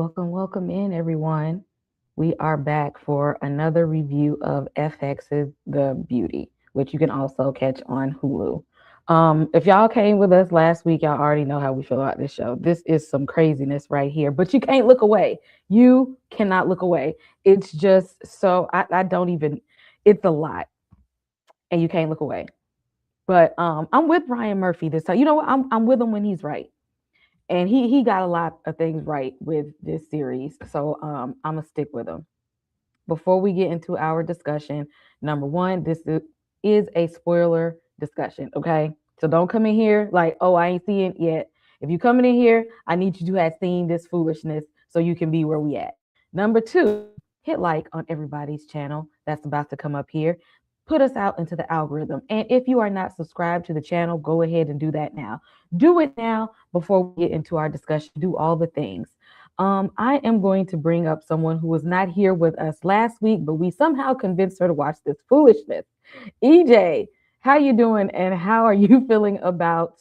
Welcome in, everyone. We are back for another review of FX's The Beauty, which you can also catch on Hulu. If y'all came with us last week, y'all already know how we feel about this show. This is some craziness right here, but you can't look away. You cannot look away. It's just so, I don't even, it's a lot, and you can't look away. But I'm with Ryan Murphy this time. You know what? I'm with him when he's right, and he got a lot of things right with this series. So I'm gonna stick with him. Before we get into our discussion, number one, is a spoiler discussion. Okay, so don't come in here like, oh, I ain't seeing it yet. If you coming in here, I need you to have seen this foolishness so you can be where we at. Number two, hit like on everybody's channel that's about to come up here. Put us out into the algorithm. And if you are not subscribed to the channel, go ahead and do that now. Do it now before we get into our discussion. Do all the things. I am going to bring up someone who was not here with us last week, but we somehow convinced her to watch this foolishness. EJ, how you doing, and how are you feeling about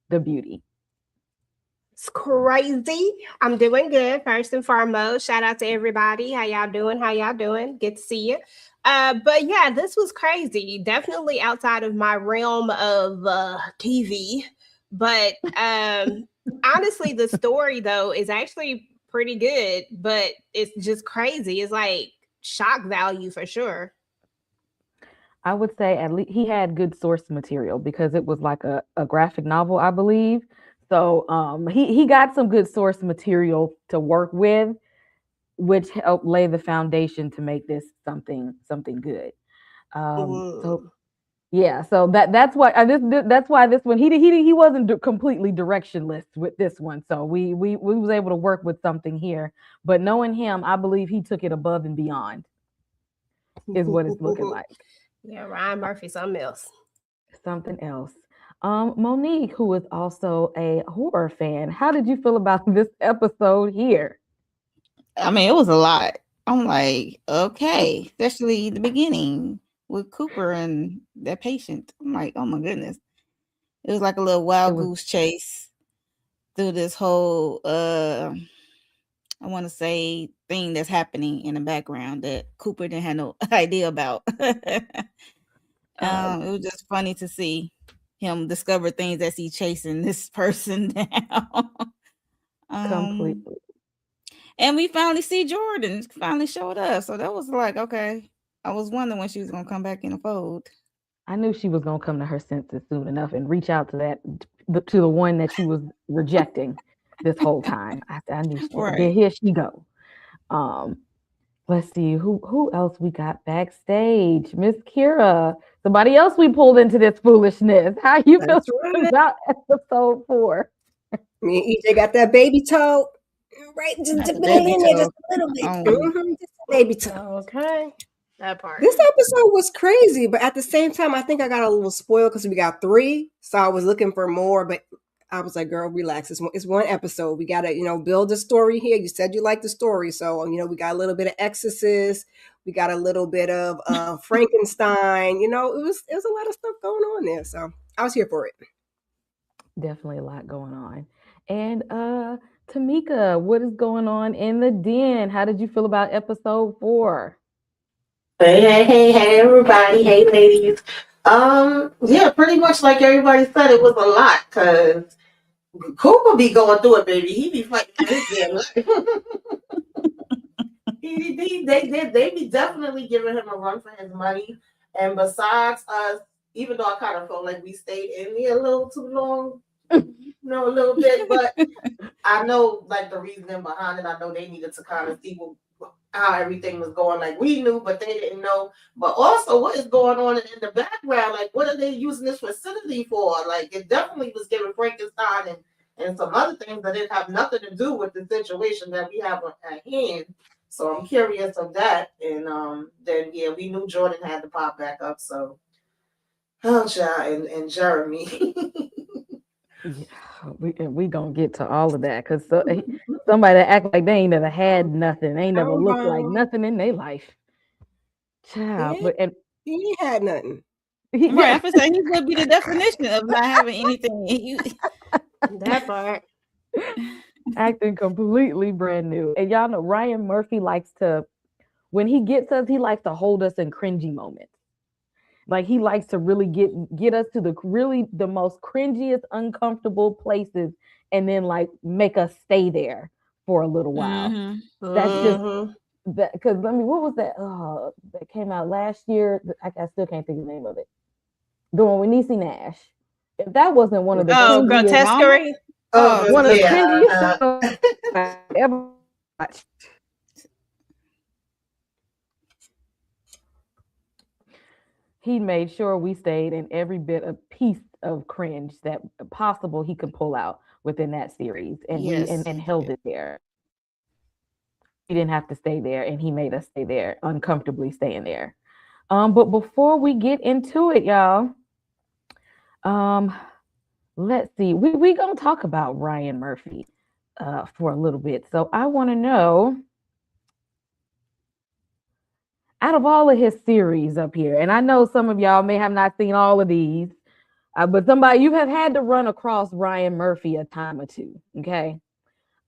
The Beauty? It's crazy. I'm doing good. First and foremost, shout out to everybody. How y'all doing? How y'all doing? Good to see you. But yeah, this was crazy. Definitely outside of my realm of TV. But honestly, the story though is actually pretty good. But it's just crazy. It's like shock value for sure. I would say at least he had good source material because it was like a graphic novel, I believe. So he got some good source material to work with, which helped lay the foundation to make this something good. So Mm. yeah, so that's why that's why this one he wasn't completely directionless with this one. So we was able to work with something here. But knowing him, I believe he took it above and beyond is what it's looking like. Yeah, Ryan Murphy, something else. Something else. Monique, who is also a horror fan, how did you feel about this episode here? I mean, it was a lot. I'm like, okay, especially the beginning with Cooper and that patient. I'm like, oh my goodness. It was like a little It wild was goose chase through this whole I want to say thing that's happening in the background that Cooper didn't have no idea about. uh, It was just funny to see him discover things as he chasing this person down. um completely. And we finally see Jordan finally showed up. So that was like, okay. I was wondering when she was gonna come back in the fold. I knew she was gonna come to her senses soon enough and reach out to to the one that she was rejecting this whole time. I knew. Then Right. here she go. Um, let's see who else we got backstage. Miss Kira, somebody else we pulled into this foolishness. How you feel That's right. about episode 4? Me and EJ got that baby toe. Right, just Not a the bit in baby there, just toe. a little bit. Um Just a baby toe. Okay. That part. This episode was crazy, but at the same time, I think I got a little spoiled because we got three, so I was looking for more. But I was like, "Girl, relax. It's one episode. We gotta, build a story here. You said you liked the story, so we got a little bit of Exorcist. We got a little bit of Frankenstein. It was a lot of stuff going on there. So I was here for it. Definitely a lot going on. And Tamika, what is going on in the den? How did you feel about episode 4? Hey, everybody. Hey, ladies. Yeah, pretty much like everybody said, it was a lot because Cooper be going through it, baby. He be fighting for his damn life. They be definitely giving him a run for his money. And besides us, even though I kind of felt like we stayed in there a little too long, a little bit, but I know like the reasoning behind it. I know they needed to kind of see how everything was going. Like we knew, but they didn't know. But also, what is going on in the background? Like, what are they using this facility for? Like, it definitely was giving Frankenstein and some other things that didn't have nothing to do with the situation that we have at hand. So I'm curious of that. And then yeah, we knew Jordan had to pop back up. So oh, child, and Jeremy. Yeah, we gonna get to all of that because somebody that act like they ain't never had nothing, ain't never looked like Um, nothing in their life. Child, yeah, but and he ain't had nothing. right. I yeah, feel like he would be the definition of not having anything. That part. acting completely brand new. And y'all know Ryan Murphy likes to, when he gets us, he likes to hold us in cringy moments. Like he likes to really get us to the really the most cringiest, uncomfortable places, and then like make us stay there for a little while. Mm-hmm. That's just Mhm. that because I mean, what was that? That came out last year. I still can't think of the name of it. The one with Niecy Nash. If that wasn't one of the Oh, cringiest, Drama? grotesquerie. Oh, one of the Yeah. cringiest shows I ever watched. He made sure we stayed in every bit of piece of cringe that possible he could pull out within that series, and yes, and he held did. it there. We didn't have to stay there, and he made us stay there, uncomfortably staying there. But before we get into it, y'all, um, let's see. We gonna talk about Ryan Murphy for a little bit. So I want to know, out of all of his series up here, and I know some of y'all may have not seen all of these, but somebody you have had to run across Ryan Murphy a time or two. Okay,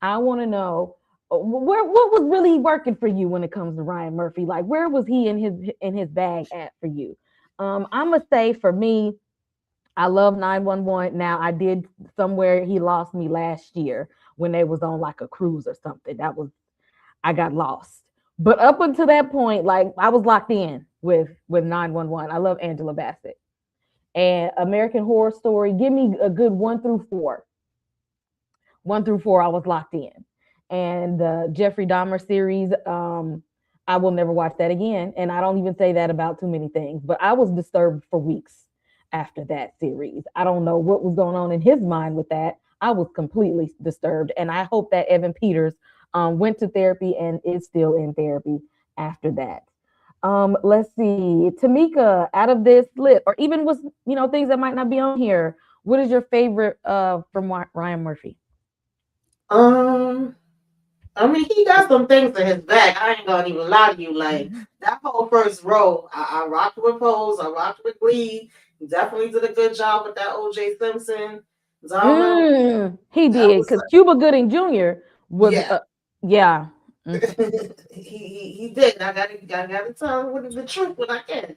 I want to know where what was really working for you when it comes to Ryan Murphy. Like where was he in his bag at for you? I'm gonna say for me, I love 911. Now I did somewhere he lost me last year when they was on like a cruise or something. That was I got lost. But up until that point, like I was locked in with 911. I love Angela Bassett and American Horror Story. Give me a good 1 through 4. 1 through 4, I was locked in. And the Jeffrey Dahmer series, I will never watch that again. And I don't even say that about too many things, but I was disturbed for weeks after that series. I don't know what was going on in his mind with that. I was completely disturbed. And I hope that Evan Peters went to therapy and is still in therapy after that. Let's see, Tamika, out of this list, or even with things that might not be on here, what is your favorite from Ryan Murphy? Um, I mean, he got some things in his back. I ain't gonna even lie to you. Like that whole first row, I rocked with Pose, I rocked with Glee. He definitely did a good job with that O.J. Simpson. Dahmer. He That did was because Cuba Gooding Jr. was, yeah. yeah. Mhm. He did. I gotta tell him what the truth when I can.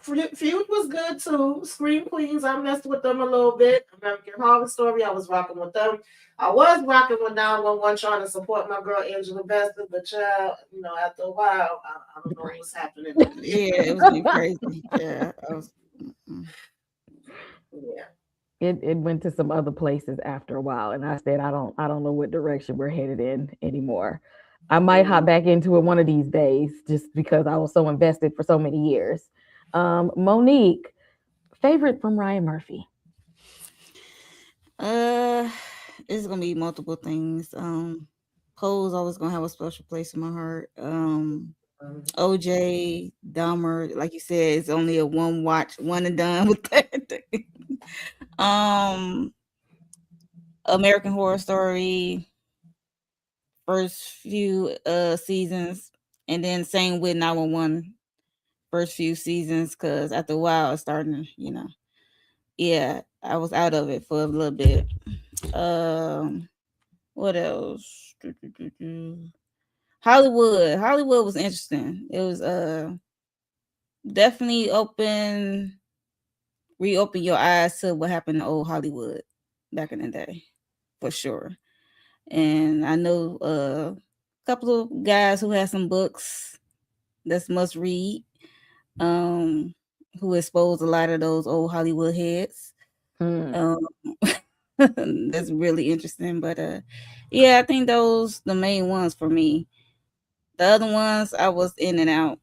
Feud was good too. Scream Queens, I messed with them a little bit. American Horror Story, I was rocking with them. I was rocking with 911 trying to support my girl Angela Bassett, but child, after a while, I don't know what's happening over there. Yeah, it was getting crazy. Yeah, I was. Mm-mm. Yeah. It went to some other places after a while, and I said I don't know what direction we're headed in anymore. I might hop Mhm. back into it one of these days, just because I was so invested for so many years. Monique, favorite from Ryan Murphy? Uh, it's gonna be multiple things. Poe's always gonna have a special place in my heart. OJ, Dahmer, like you said, it's only a one watch, one and done with that. um, American Horror Story, first few seasons, and then same with 911, first few seasons, because after a while it's starting to, yeah, I was out of it for a little bit. Um, what else? Hollywood was interesting. It was definitely reopen your eyes to what happened in old Hollywood back in the day, for sure. And I know a couple of guys who had some books that's must read, um, who exposed a lot of those old Hollywood heads. Hmm. Um, that's really interesting. But yeah, I think those the main ones for me. The other ones I was in and out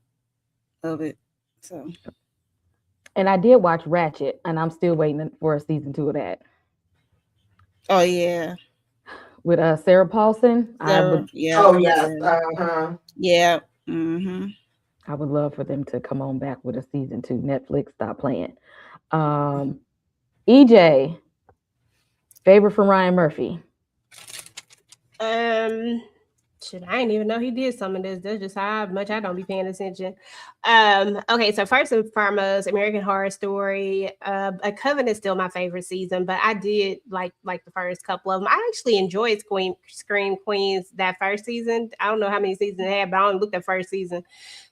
of it. So And I did watch Ratchet, and I'm still waiting for a season 2 of that oh yeah. with Sarah Paulson. I Sarah, would yeah, Oh yes. yeah. Uh-huh. Yeah. Mm-hmm. I would love for them to come on back with a season 2. Netflix, stop playing. Um, EJ, favorite from Ryan Murphy? Um, Shit, I didn't even know he did some of this. That's just how much I don't be paying attention. Okay, so first and foremost, American Horror Story. A Coven is still my favorite season, but I did like the first couple of them. I actually enjoyed Scream Queens that first season. I don't know how many seasons it had, but I only looked at first season.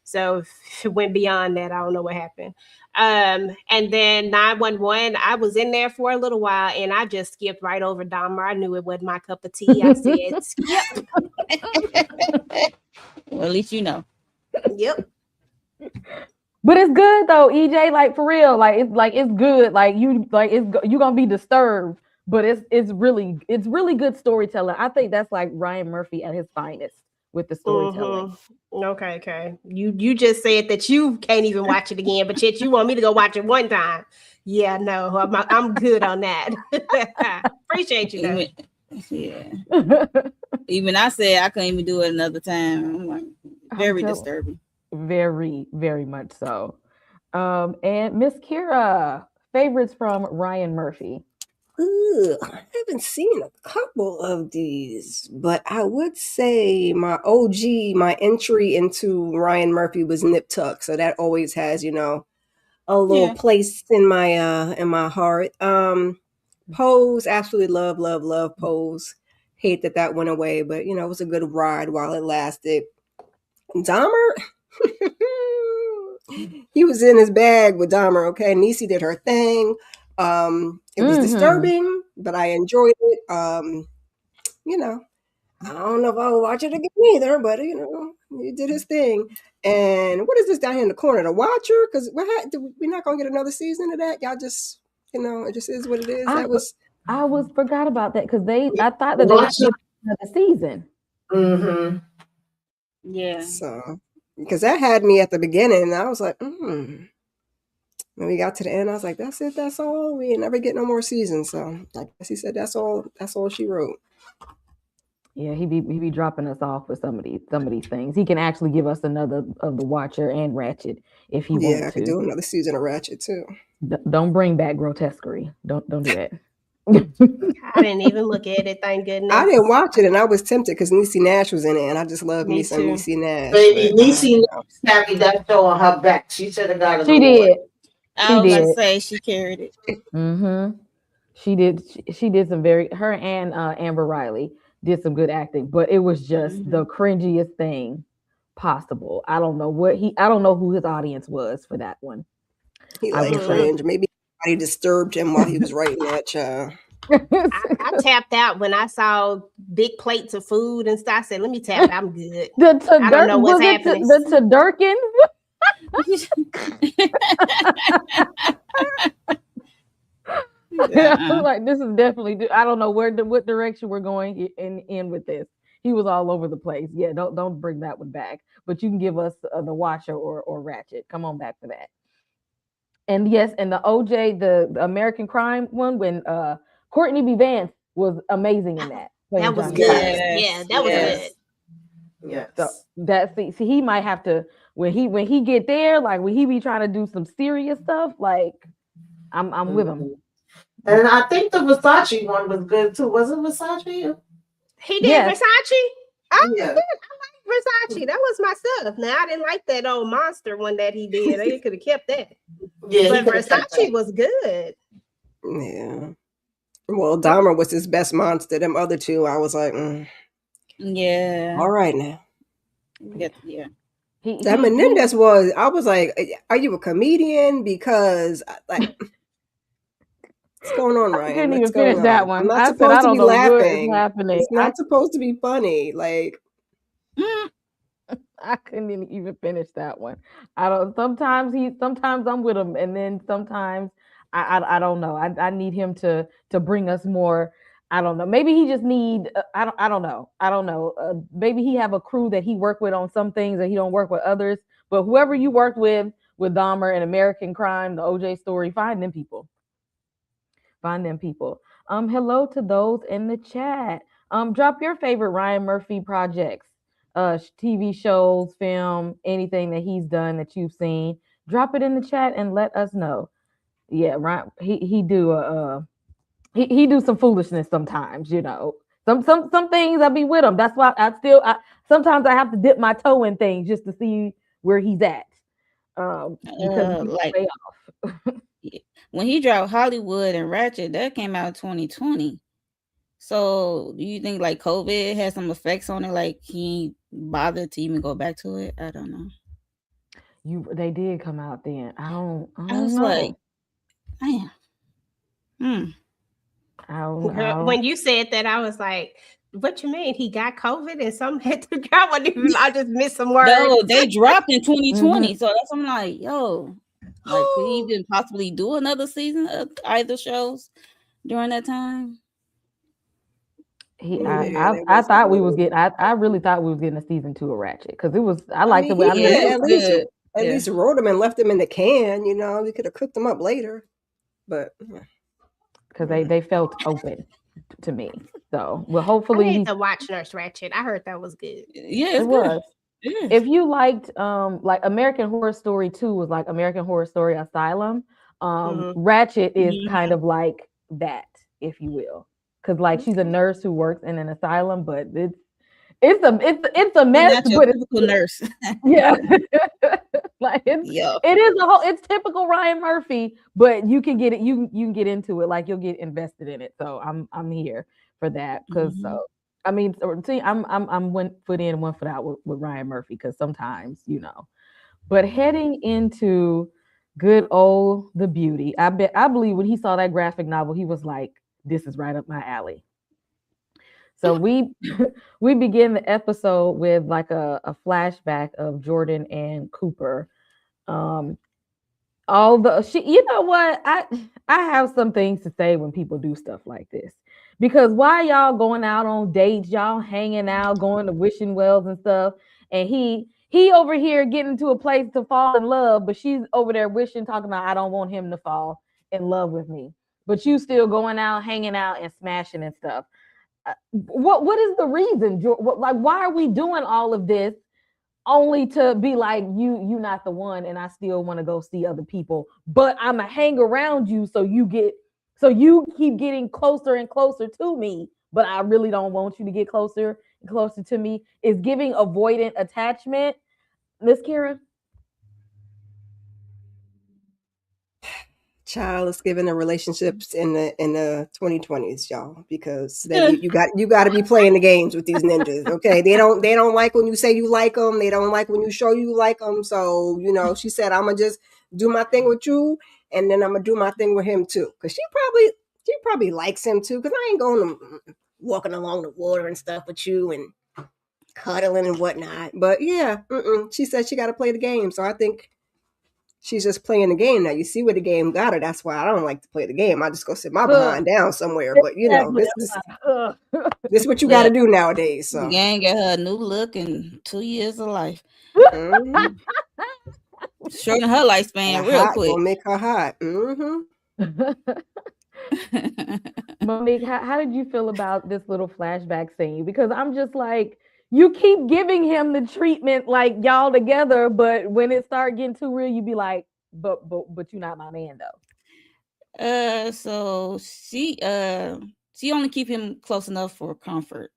So if it went beyond that, I don't know what happened. And then 911, I was in there for a little while and I just skipped right over Dahmer. I knew it wasn't my cup of tea. I said, skip. Well, at least you know. Yep. But it's good though, EJ. Like for real, it's good. Like you gonna be disturbed, but it's really good storytelling. I think that's like Ryan Murphy at his finest with the storytelling. Mm-hmm. Okay. You just said that you can't even watch it again, but yet you want me to go watch it one time. Yeah, no, I'm good on that. Appreciate you though. Even I said I couldn't even do it another time. I'm like, very disturbing. Very, very much so. And Miss Kira, favorites from Ryan Murphy. Ooh, I haven't seen a couple of these, but I would say my OG, my entry into Ryan Murphy was Nip Tuck, so that always has, a little place in my heart. Pose, absolutely love Pose. Hate that went away, but it was a good ride while it lasted. Dahmer, he was in his bag with Dahmer. Okay, Niecy did her thing. It was disturbing, but I enjoyed it. I don't know if I'll watch it again either, but he did his thing. And what is this down here in the corner? The Watcher? Because we're not gonna get another season of that. Y'all just, it just is what it is. I forgot about that because I thought that they would get another season. Mm-hmm. Yeah. So because that had me at the beginning, and I was like, When we got to the end, I was like, that's it, that's all. We ain't never get no more seasons. So I guess he said that's all she wrote. Yeah, he be dropping us off with some of these things. He can actually give us another of the Watcher and Ratchet if he wants to. Yeah, I could do another season of Ratchet too. Don't bring back Grotesquerie. Don't do that. I didn't even look at it, thank goodness. I didn't watch it, and I was tempted because Niecy Nash was in it, and I just love me some Niecy Nash. Baby, Niecy carried that show on her back. She should have got it. She did. I was going to say she carried it. Mm-hmm. She did. She did some her and Amber Riley did some good acting, but it was just the cringiest thing possible. I don't know who his audience was for that one. He liked cringe. Maybe somebody disturbed him while he was writing that show. I tapped out when I saw big plates of food and stuff. I said, let me tap. I'm good. I don't know what's happening. The Todurkin. Like this is definitely. I don't know what direction we're going in with this. He was all over the place. Yeah, don't bring that one back. But you can give us the Watcher or Ratchet. Come on back for that. And yes, and the OJ, the American Crime one, when Courtney B. Vance was amazing in that. That was good. Yeah, that was good. Yes. So that's see, he might have to when he get there, like when he be trying to do some serious stuff, like I'm with him. And I think the Versace one was good too. Was it Versace? He did Versace? Oh, yeah. I like Versace. That was my stuff. Now I didn't like that old monster one that he did. They could have kept that. Yeah, but Versace was good. Yeah. Well, Dahmer was his best monster. Them other two, I was like, yeah. All right now. Yeah. That Menendez was. I was like, are you a comedian? Because like. What's going on, Ryan? I couldn't even finish that one. I'm not supposed to be laughing. It's not supposed to be funny. Like I couldn't even finish that one. I don't. Sometimes I'm with him, and then sometimes I don't know. I need him to bring us more. I don't know. Maybe he just need. I don't know. Maybe he have a crew that he work with on some things that he don't work with others. But whoever you worked with Dahmer and American Crime, the OJ story, find them people. Hello to those in the chat. Drop your favorite Ryan Murphy projects, TV shows, film, anything that he's done that you've seen. Drop it in the chat and let us know. Yeah, Ryan, he do some foolishness sometimes, Some things I be with him. That's why I sometimes I have to dip my toe in things just to see where he's at. Because he's Like way off. when he dropped Hollywood and Ratchet, that came out in 2020. So do you think like COVID had some effects on it? Like he bothered to even go back to it? I don't know. They did come out then. I I don't was like, know. man, hmm. I Girl, don't when you said that, I was like, "What you mean? He got COVID and some had to go?" I just missed some words. No, they dropped in Mhm. 2020. So that's I'm like, yo, like could he even possibly do another season of either shows during that time? Yeah, that I was a thought we was little. getting I really thought we was getting a season 2 of Ratchet because it was I I liked mean, the way he I could Yeah, mean it have was good. at Yeah. least wrote them and left them in the can. You know, we could have cooked them up later. But because they felt open to me. So well I hopefully need he's to watch Nurse Ratchet. I heard that was good. Yeah, it it's good. was. It is. If you liked like American Horror Story 2 was like American Horror Story Asylum, Hmm. Ratchet is kind Mhm. of like that, if you will. Because like she's a nurse who works in an asylum, but it's a But mess, not your but it's typical nurse. yeah. Like Yeah. it's typical Ryan Murphy, but you can get it you can get into it, like you'll get invested in it. So I'm here for that because Mhm. I mean see I'm one foot in, one foot out with Ryan Murphy because sometimes, But heading into good old The Beauty, I believe when he saw that graphic novel, he was like, this is right up my alley. So we we begin the episode with like a flashback of Jordan and Cooper. Um, all the she, you know what? I have some things to say when people do stuff like this. Because why y'all going out on dates, y'all hanging out, going to wishing wells and stuff, and he over here getting to a place to fall in love, but she's over there wishing, talking about I don't want him to fall in love with me. But you still going out, hanging out, and smashing and stuff. What is the reason? Like, why are we doing all of this only to be like you not the one, and I still want to go see other people, but I'ma hang around you so you keep getting closer and closer to me, but I really don't want you to get closer and closer to me. Is giving avoidant attachment, Miss Kara? child is given the relationships in the 2020s, y'all, because that you got to be playing the games with these ninjas. Okay, they don't like when you say you like them. They don't like when you show you like them. So she said, I'm gonna just do my thing with you, and then I'm gonna do my thing with him too, because she probably likes him too. Because I ain't going to walking along the water and stuff with you and cuddling and whatnot. But yeah, she said she got to play the game. So I think she's just playing the game now. You see where the game got her. That's why I don't like to play the game. I just go sit my Ugh, behind down somewhere. But exactly. Ugh. this is what you got to Yeah. do nowadays. The So gang got her a new look in 2 years of life. mm-hmm. Shorten her lifespan real Hot quick. gonna make her hot. Mm-hmm. Monique, how did you feel about this little flashback scene? Because I'm just like, you keep giving him the treatment like y'all together, but when it start getting too real, you be like, but you're not my man though. So she only keep him close enough for comfort.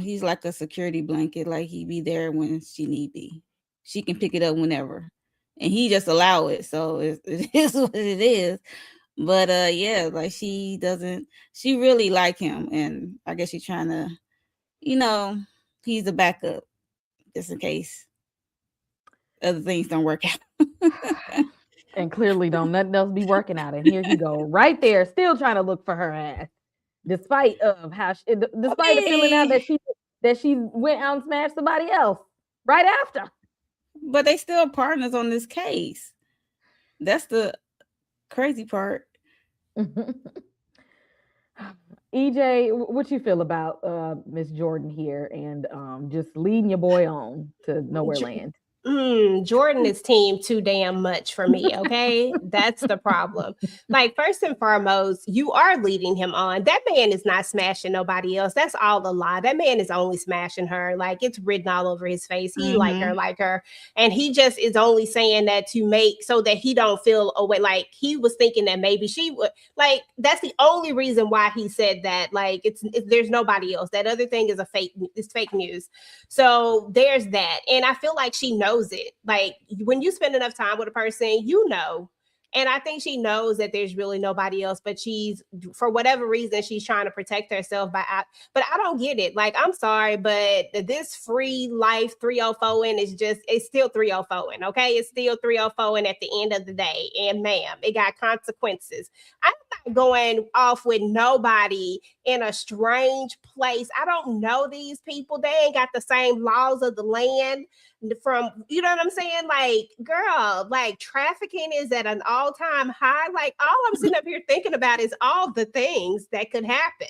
He's like a security blanket, like he be there when she need be. She can pick it up whenever, and he just allow it. So it is what it is. But yeah, like she doesn't. She really like him, and I guess she's trying to, you know, he's a backup just in case other things don't work out. And clearly don't nothing else be working out. And here he go right there, still trying to look for her ass, despite of how I despite the feeling out mean, that she went out and smashed somebody else right after. but they still partners on this case. That's the crazy part. EJ, what you feel about Miss Jordan here and just leading your boy on to nowhere Jo- land? Jordan is team too damn much for me. Okay, that's the problem. Like, first and foremost, you are leading him on. That man is not smashing nobody else. That's all a lie. That man is only smashing her. Like, it's written all over his face. He like her, and he just is only saying that to make so that he don't feel away. Like, he was thinking that maybe she would. Like, that's the only reason why he said that. Like, there's nobody else. That other thing is it's fake news. So there's that, and I feel like she knows it. Like, when you spend enough time with a person, you know. And I think she knows that there's really nobody else, but she's, for whatever reason, she's trying to protect herself but I don't get it. Like, I'm sorry, but this free life 304ing is it's still 304ing, okay? It's still 304ing at the end of the day. And ma'am, it got consequences. I'm not going off with nobody in a strange place. I don't know these people. They ain't got the same laws of the land from, you know what I'm saying? Like, girl, like, trafficking is at an all-time high. Like, all I'm sitting up here thinking about is all the things that could happen.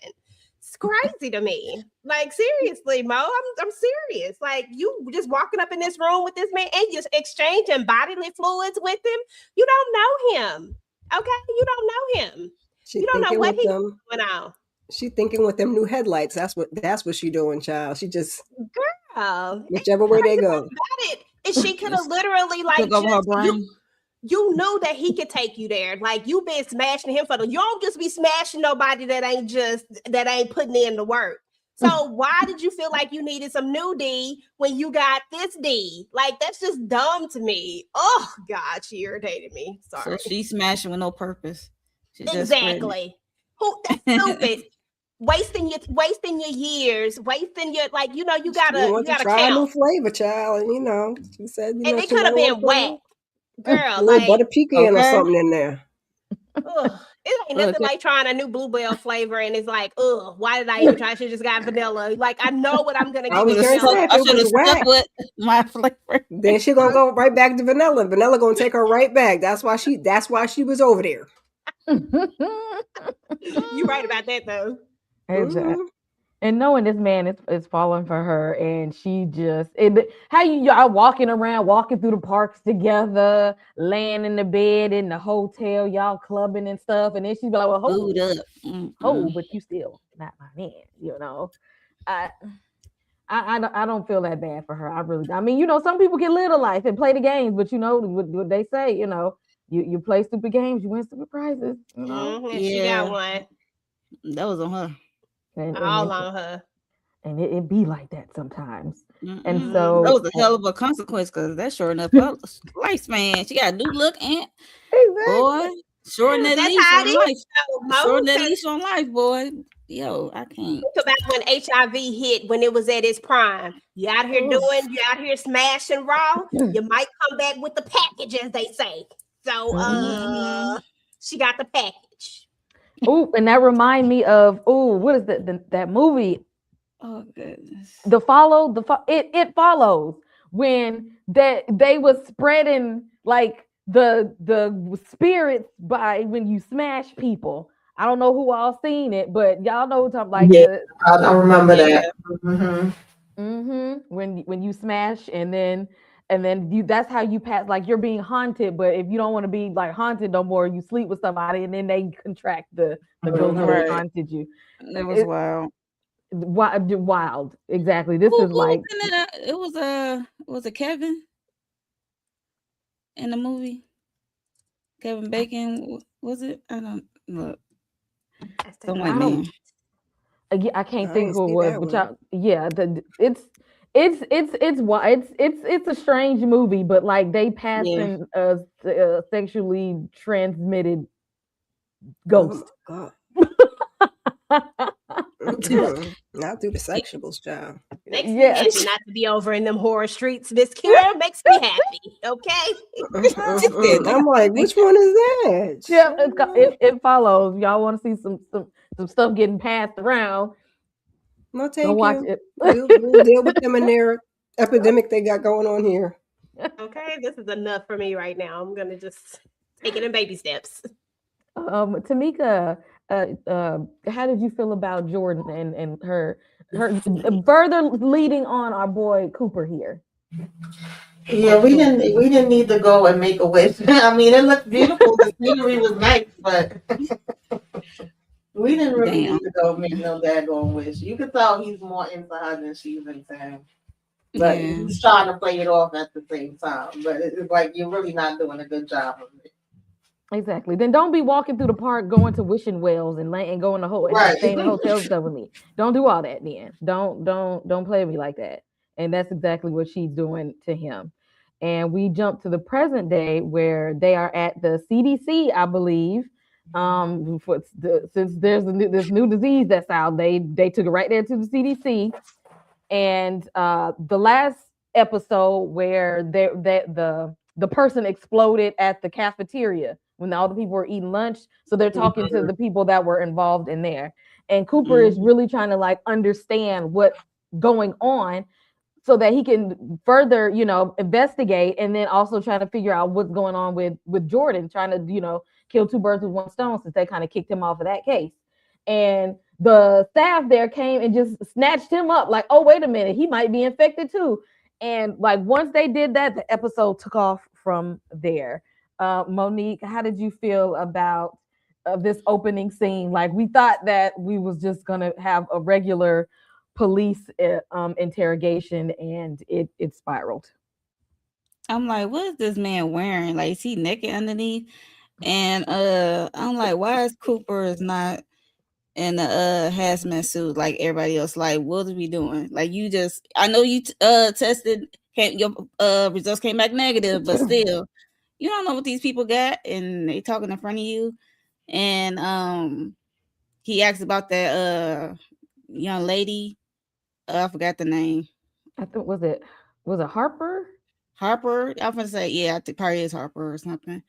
It's crazy to me. Like, seriously, Mo, I'm serious. Like, you just walking up in this room with this man and just exchanging bodily fluids with him. You don't know him. Okay? You don't know him. You don't know what he's going on. She thinking with them new headlights. That's what she doing, child. She just, girl, whichever way they go. About it is she could have literally like you knew that he could take you there. Like, you been smashing him you don't just be smashing nobody that ain't putting in the work. So why did you feel like you needed some new D when you got this D? Like, that's just dumb to me. Oh God, she irritated me. Sorry. So she's smashing with no purpose. Exactly. That's stupid. wasting your years, wasting your, like, you gotta try count. a new flavor, child, and she said, and it could have been whack, girl. A little butter pecan or something in there. It ain't nothing like trying a new bluebell flavor, and it's like, why did I even try? I should just got vanilla. Like, I know what I'm gonna get. I should have stuck with my flavor. Then she gonna go right back to vanilla. Vanilla gonna take her right back. That's why she was over there. You right about that though. Exactly. And knowing this man is falling for her, and she just how y'all walking through the parks together, laying in the bed in the hotel, y'all clubbing and stuff, and then she's like, "Well, hold up, but you still not my man," I don't feel that bad for her. I mean, some people can live a life and play the games, but what they say, you play stupid games, you win stupid prizes. She got one. That was on her. All on her. And it be like that sometimes. And so that was a hell of a consequence, because that's shorting up her lifespan. She got a new look, and boy, shorten that leash on life. Shorten that leash on life, boy. Yo, I can't. Think about when HIV hit, when it was at its prime. You out here smashing raw. You might come back with the package, as they say. So she got the package. Oh, and that remind me of what is that movie? Oh goodness. It follows, when they was spreading like the spirits by when you smash people. I don't know who all seen it, but y'all know what I'm like. Yeah, I remember that. When you smash and then that's how you pass, like, you're being haunted, but if you don't want to be like haunted no more, you sleep with somebody and then they contract the ghost that haunted you. That was wild. Wild, exactly. This is like it was a Kevin in the movie. Kevin Bacon, was it? I don't look. Some white man. I can't think who it was, but it's a strange movie, but like they passing a sexually transmitted ghost. Oh not through the sexuals, child. Makes me happy not to be over in them horror streets. Miss Kira makes me happy. Okay. I'm like, which one is that? Yeah, it follows. Y'all want to see some stuff getting passed around? No, thank you. Watch it. We'll deal with them and their epidemic they got going on here. Okay, this is enough for me right now. I'm gonna just take it in baby steps. Tamika, how did you feel about Jordan and her further leading on our boy Cooper here? Yeah, we didn't need to go and make a wish. I mean, it looked beautiful. The scenery was nice, but we didn't really Damn. need to go make no daggone wish. You could tell he's more into her than she's into him. But Yeah. he's trying to play it off at the same time. But it's like you're really not doing a good job of it. Exactly. Then don't be walking through the park going to wishing wells and going to and Right. staying in hotels and stuff with me. Don't do all that then. Don't play with me like that. And that's exactly what she's doing to him. And we jump to the present day where they are at the CDC, I believe. Since there's this new disease that's out, they took it right there to the CDC. And the last episode where the person exploded at the cafeteria when all the people were eating lunch, so they're talking to the people that were involved in there, and Cooper is really trying to like understand what's going on so that he can further investigate, and then also trying to figure out what's going on with Jordan, trying to kill two birds with one stone, since they kind of kicked him off of that case. And the staff there came and just snatched him up, like, oh, wait a minute, he might be infected too. And like once they did that, the episode took off from there. Monique, how did you feel about this opening scene? Like, we thought that we was just gonna have a regular police interrogation, and it spiraled. I'm like, what is this man wearing? Like, is he naked underneath? And I'm like, why is Cooper is not in a hazmat suit like everybody else? Like, what are we doing? Like, you just, I know you tested, your results came back negative, but still, you don't know what these people got, and they talking in front of you. And he asked about that young lady. I forgot the name. I think was it Harper? Harper. I was gonna say, yeah, I think probably is Harper or something.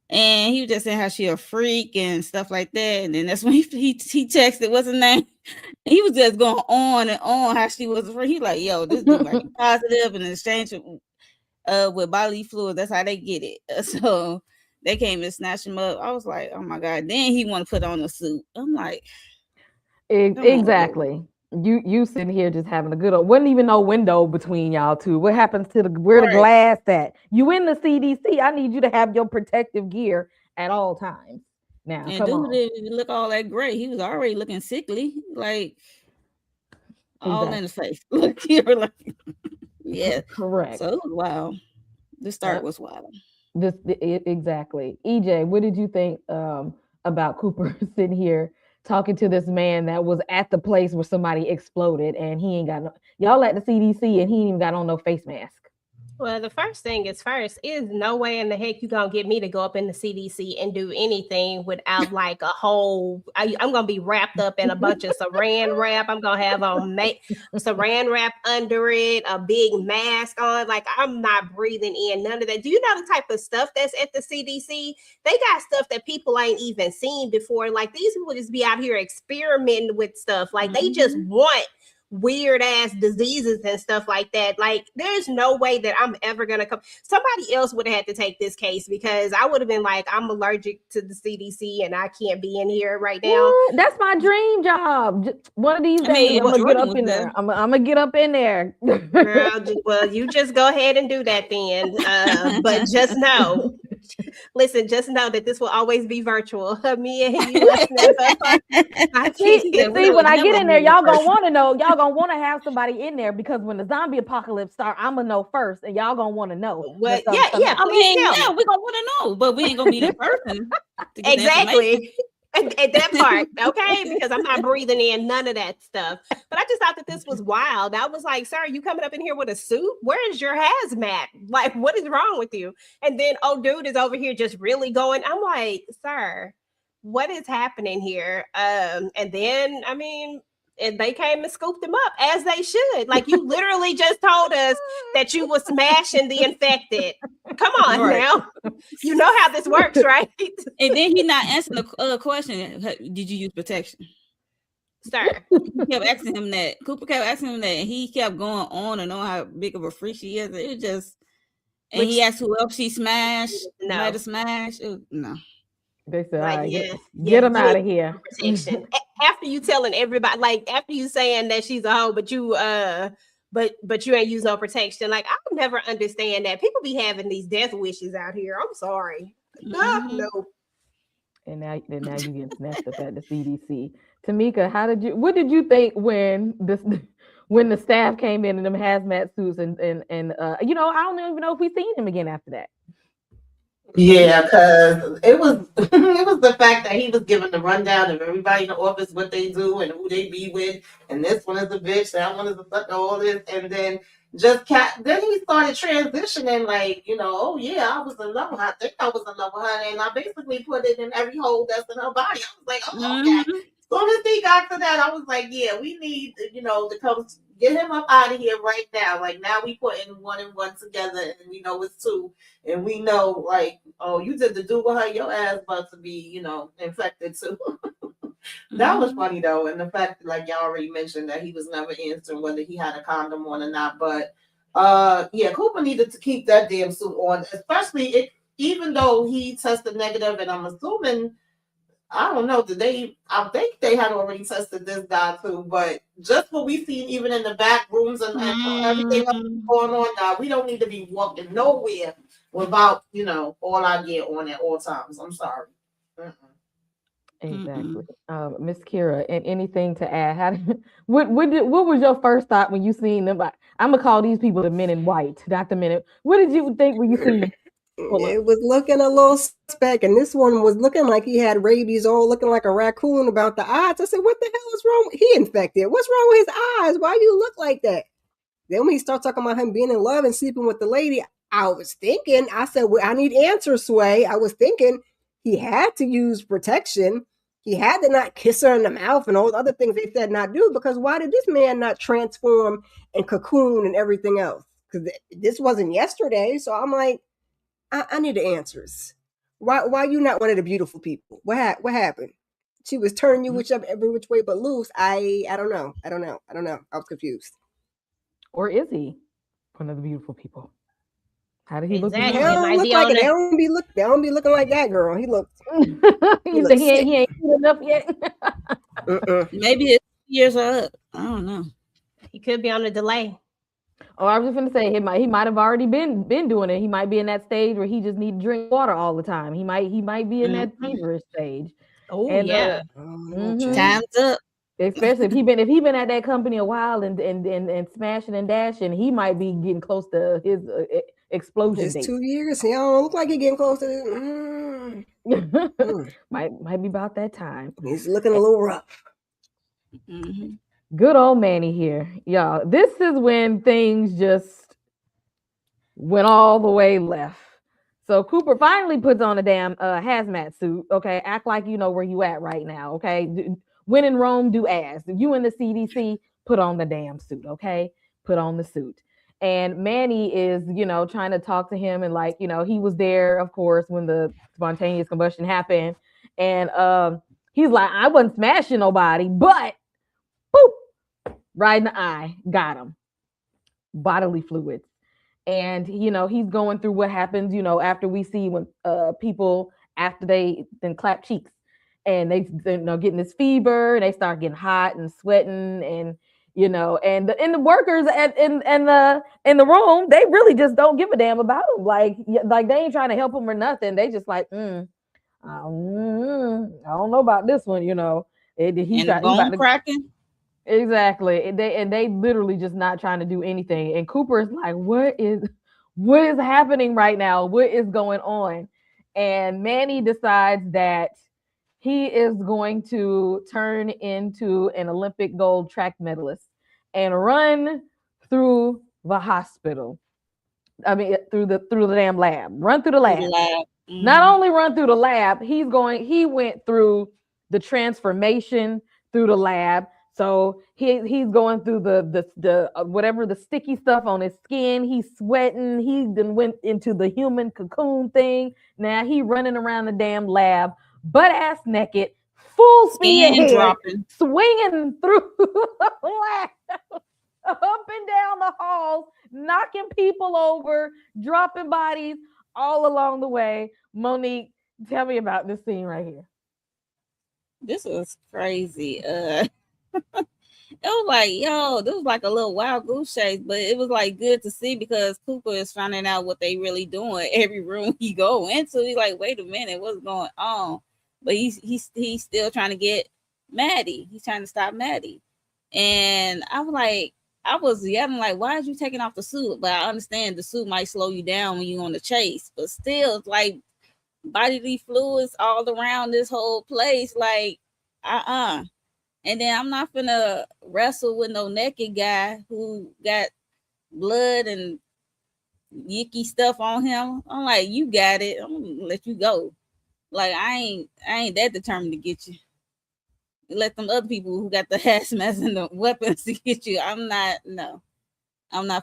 And he was just saying how she a freak and stuff like that. And then that's when he texted, what's his name? He was just going on and on how she was a freak. He like, yo, this dude might be positive, and in exchange with bodily fluid, that's how they get it. So they came and snatched him up. I was like, oh my God. Then he want to put on a suit. I'm like, exactly. You sitting here just having a good old, wasn't even no window between y'all two. What happens to where the glass at? You in the CDC? I need you to have your protective gear at all times. Now, and come dude on. didn't look all that great. He was already looking sickly, like all in the face. Look here, like yeah, correct. So wow, the start was wild. Exactly. EJ, what did you think about Cooper sitting here talking to this man that was at the place where somebody exploded, and he ain't got no, y'all at the CDC, and he ain't even got on no face mask? Well, the first thing is no way in the heck you gonna get me to go up in the CDC and do anything without like a whole. I'm gonna be wrapped up in a bunch of Saran wrap. I'm gonna have on Saran wrap under it, a big mask on. Like, I'm not breathing in none of that. Do you know the type of stuff that's at the CDC? They got stuff that people ain't even seen before. Like, these people just be out here experimenting with stuff. Like, they just want weird ass diseases and stuff like that. Like, there's no way that I'm ever gonna come. Somebody else would have had to take this case, because I would have been like, I'm allergic to the CDC and I can't be in here right now. That's my dream job. One of these days, I'm gonna get up in there. I'm gonna get up in there. Girl, well, you just go ahead and do that then. But just know, listen, just know that this will always be virtual. Me and you, see, when I get in there, y'all gonna want to know. Y'all gonna want to have somebody in there, because when the zombie apocalypse start, I'm gonna know first, and y'all gonna want to know. Well, yeah. I mean, yeah, we're gonna want to know, but we ain't gonna be the person. Exactly. At that part, okay, because I'm not breathing in none of that stuff. But I just thought that this was wild. I was like, sir, you coming up in here with a suit? Where is your hazmat? Like, what is wrong with you? And then, oh, dude is over here just really going. I'm like, sir, what is happening here? And then, I mean, and they came and scooped him up, as they should. Like, you literally just told us that you were smashing the infected. Come on now. You know how this works, right? And then he not answering the question, did you use protection? Sir. He kept asking him that. Cooper kept asking him that, and he kept going on and on how big of a freak she is. It was just, and he asked who else she smashed. No. Might have smashed. No. They said, like, get him out of here. Protection. After you telling everybody, like, after you saying that she's a hoe, but you but you ain't use no protection. Like, I'll never understand that. People be having these death wishes out here. I'm sorry. No. And now you get snatched up at the CDC. Tamika, what did you think when when the staff came in them hazmat suits and I don't even know if we seen him again after that. Yeah, because it was it was the fact that he was giving the rundown of everybody in the office what they do and who they be with, and this one is a bitch, that one is a fuck, all this, and then then he started transitioning, like, oh yeah, I was in love with her. I think I was in love with her, and I basically put it in every hole that's in her body. I was like, oh, okay. As soon as he got to that, I was like, yeah, we need, to come get him up out of here right now. Like, now we putting one and one together, and we know it's two. And we know, like, oh, you did the do with her, your ass about to be, infected too. That was funny though, and the fact that, like y'all already mentioned, that he was never answering whether he had a condom on or not. But yeah, Cooper needed to keep that damn suit on, especially even though he tested negative, and I'm assuming, I don't know, I think they had already tested this guy too, but just what we seen even in the back rooms and everything else going on now, we don't need to be walking nowhere without, all our gear on at all times. I'm sorry. Exactly. Miss Kira, and anything to add? What was your first thought when you seen them? I'm gonna call these people the men in white, not the men. What did you think when you seen them? It was looking a little suspect, and this one was looking like he had rabies, all looking like a raccoon about the eyes. I said, what the hell is wrong? He infected. What's wrong with his eyes? Why you look like that? Then when he started talking about him being in love and sleeping with the lady, I was thinking, I said, well, I need answers, Sway. I was thinking he had to use protection. He had to not kiss her in the mouth and all the other things they said not do, because why did this man not transform and cocoon and everything else? Because this wasn't yesterday. So I'm like, I need the answers. Why you not one of the beautiful people? What happened? She was turning you every which way but loose. I don't know. I was confused. Or is he one of the beautiful people? How did he look? Exactly. They don't look like it. They don't be looking like that girl. He looked. He ain't good enough yet. Maybe his years are up. I don't know. He could be on a delay. Oh, I was just gonna say he might have already been doing it. He might be in that stage where he just need to drink water all the time. He might be in that feverish stage. Oh, and, yeah. Time's up. Especially if he been at that company a while and smashing and dashing, he might be getting close to his explosion date. 2 years. He don't look like he's getting close to it. Might be about that time. He's looking a little rough. Good old Manny here, y'all. This is when things just went all the way left. So Cooper finally puts on a damn hazmat suit. Okay, act like you know where you at right now. Okay, when in Rome, do as. You in the CDC, put on the damn suit. Okay, put on the suit. And Manny is, trying to talk to him, and like, he was there, of course, when the spontaneous combustion happened, and he's like, I wasn't smashing nobody, but boop, right in the eye, got him. Bodily fluids. And he's going through what happens after we see when people after they then clap cheeks and they getting this fever and they start getting hot and sweating, and and the workers in the room, they really just don't give a damn about him. Like they ain't trying to help him or nothing. They just like I don't know about this one. He's bone cracking. Exactly. They literally just not trying to do anything. And Cooper is like, what is happening right now? What is going on? And Manny decides that he is going to turn into an Olympic gold track medalist and run through the hospital. I mean, through the damn lab. Run through the lab. Not only run through the lab, he went through the transformation through the lab. So he's going through the whatever the sticky stuff on his skin. He's sweating. He then went into the human cocoon thing. Now he running around the damn lab, butt ass naked, full speed ahead, dropping, swinging through the lab, up and down the halls, knocking people over, dropping bodies all along the way. Monique, tell me about this scene right here. This was crazy. It was like, yo, this was like a little wild goose chase, but it was like good to see because Cooper is finding out what they really doing. Every room he go into, he's like, wait a minute, what's going on? But he's still trying to get Maddie. He's trying to stop Maddie. And I was like, I was yelling like, why is you taking off the suit? But I understand the suit might slow you down when you're on the chase. But still, it's like bodily fluids all around this whole place. Like, And then I'm not gonna wrestle with no naked guy who got blood and yicky stuff on him. I'm like, you got it. I'm gonna let you go. Like I ain't that determined to get you. Let them other people who got the hazmat and the weapons to get you. I'm not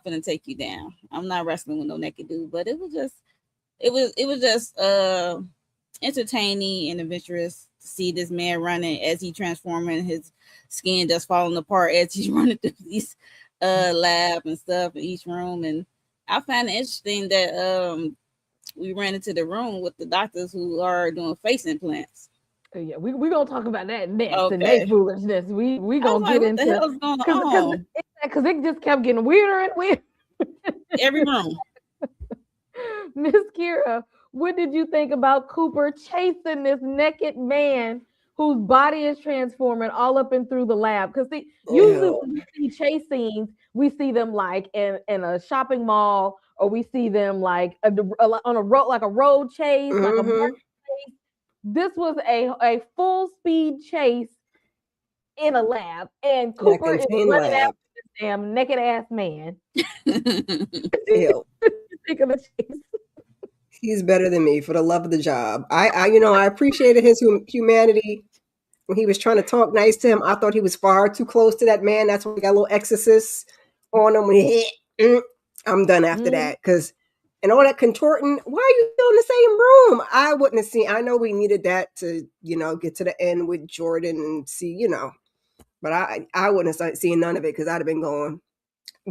gonna take you down. I'm not wrestling with no naked dude. But it was just entertaining and adventurous to see this man running as he transforming, his skin just falling apart as he's running through these lab and stuff in each room. And I find it interesting that we ran into the room with the doctors who are doing face implants. Yeah, we're gonna talk about that next. Okay. And they foolishness. We gonna like, get what into the hell's going on? Because it just kept getting weirder and weirder. Every room. Miss Kira, what did you think about Cooper chasing this naked man whose body is transforming all up and through the lab? Because usually when we see chase scenes, we see them like in a shopping mall, or we see them like on a road, like a road chase, like a market chase. This was a full speed chase in a lab, and Cooper is running after this damn naked ass man. Ew. Think of the chase. He's better than me for the love of the job. I appreciated his humanity when he was trying to talk nice to him. I thought he was far too close to that man. That's why he got a little exorcist on him. When I'm done after that, because and all that contorting. Why are you still in the same room? I wouldn't have seen. I know we needed that to get to the end with Jordan and see but I wouldn't have seen none of it because I'd have been going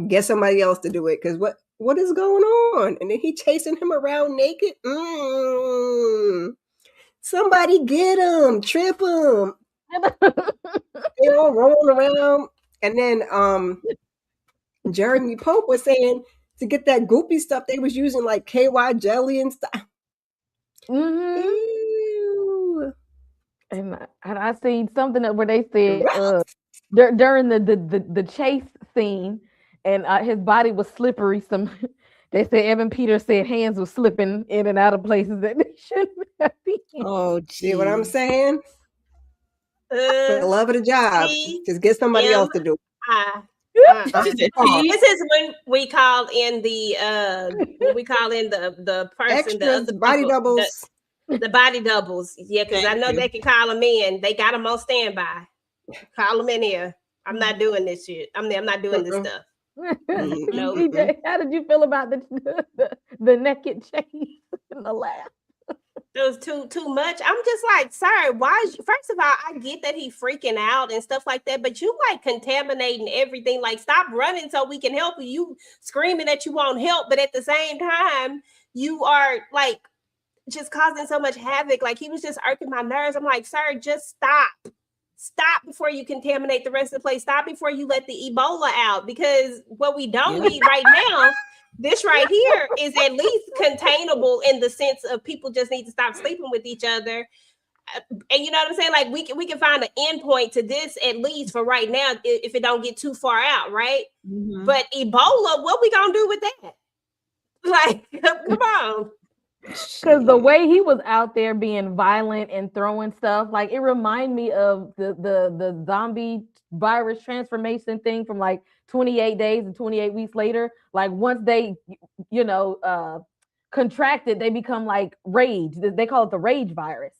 get somebody else to do it because what is going on? And then he chasing him around naked. Somebody get him, trip him. They all rolling around. And then Jeremy Pope was saying to get that goopy stuff, they was using like KY jelly and stuff. Ew. And I seen something where they said during the chase scene, and his body was slippery. They said Evan Peters said hands were slipping in and out of places that they shouldn't have been. Oh, see what I'm saying? For the love of the job, just get somebody else to do it. This is when we call in the person, extras, the body doubles. The body doubles. Yeah, because I know they can call them in. They got them on standby. Call them in here. I'm not doing this shit. I'm not doing this stuff. No. DJ, how did you feel about the naked chase in the lab? It was too much. I'm just like, sir, why? First of all, I get that he freaking out and stuff like that, but you like contaminating everything. Like, stop running so we can help you. You screaming that you won't help, but at the same time, you are like just causing so much havoc. Like, he was just irking my nerves. I'm like, sir, just stop. Stop before you contaminate the rest of the place. Stop before you let the Ebola out, because what we don't need right now, this right here is at least containable in the sense of people just need to stop sleeping with each other. And you know what I'm saying? Like, we can find an end point to this, at least for right now, if it don't get too far out, right? Mm-hmm. But Ebola, what we gonna do with that? Like, come on. Because the way he was out there being violent and throwing stuff, like, it reminded me of the zombie virus transformation thing from like 28 days and 28 weeks later. Like, once they, contracted, they become like rage. They call it the rage virus.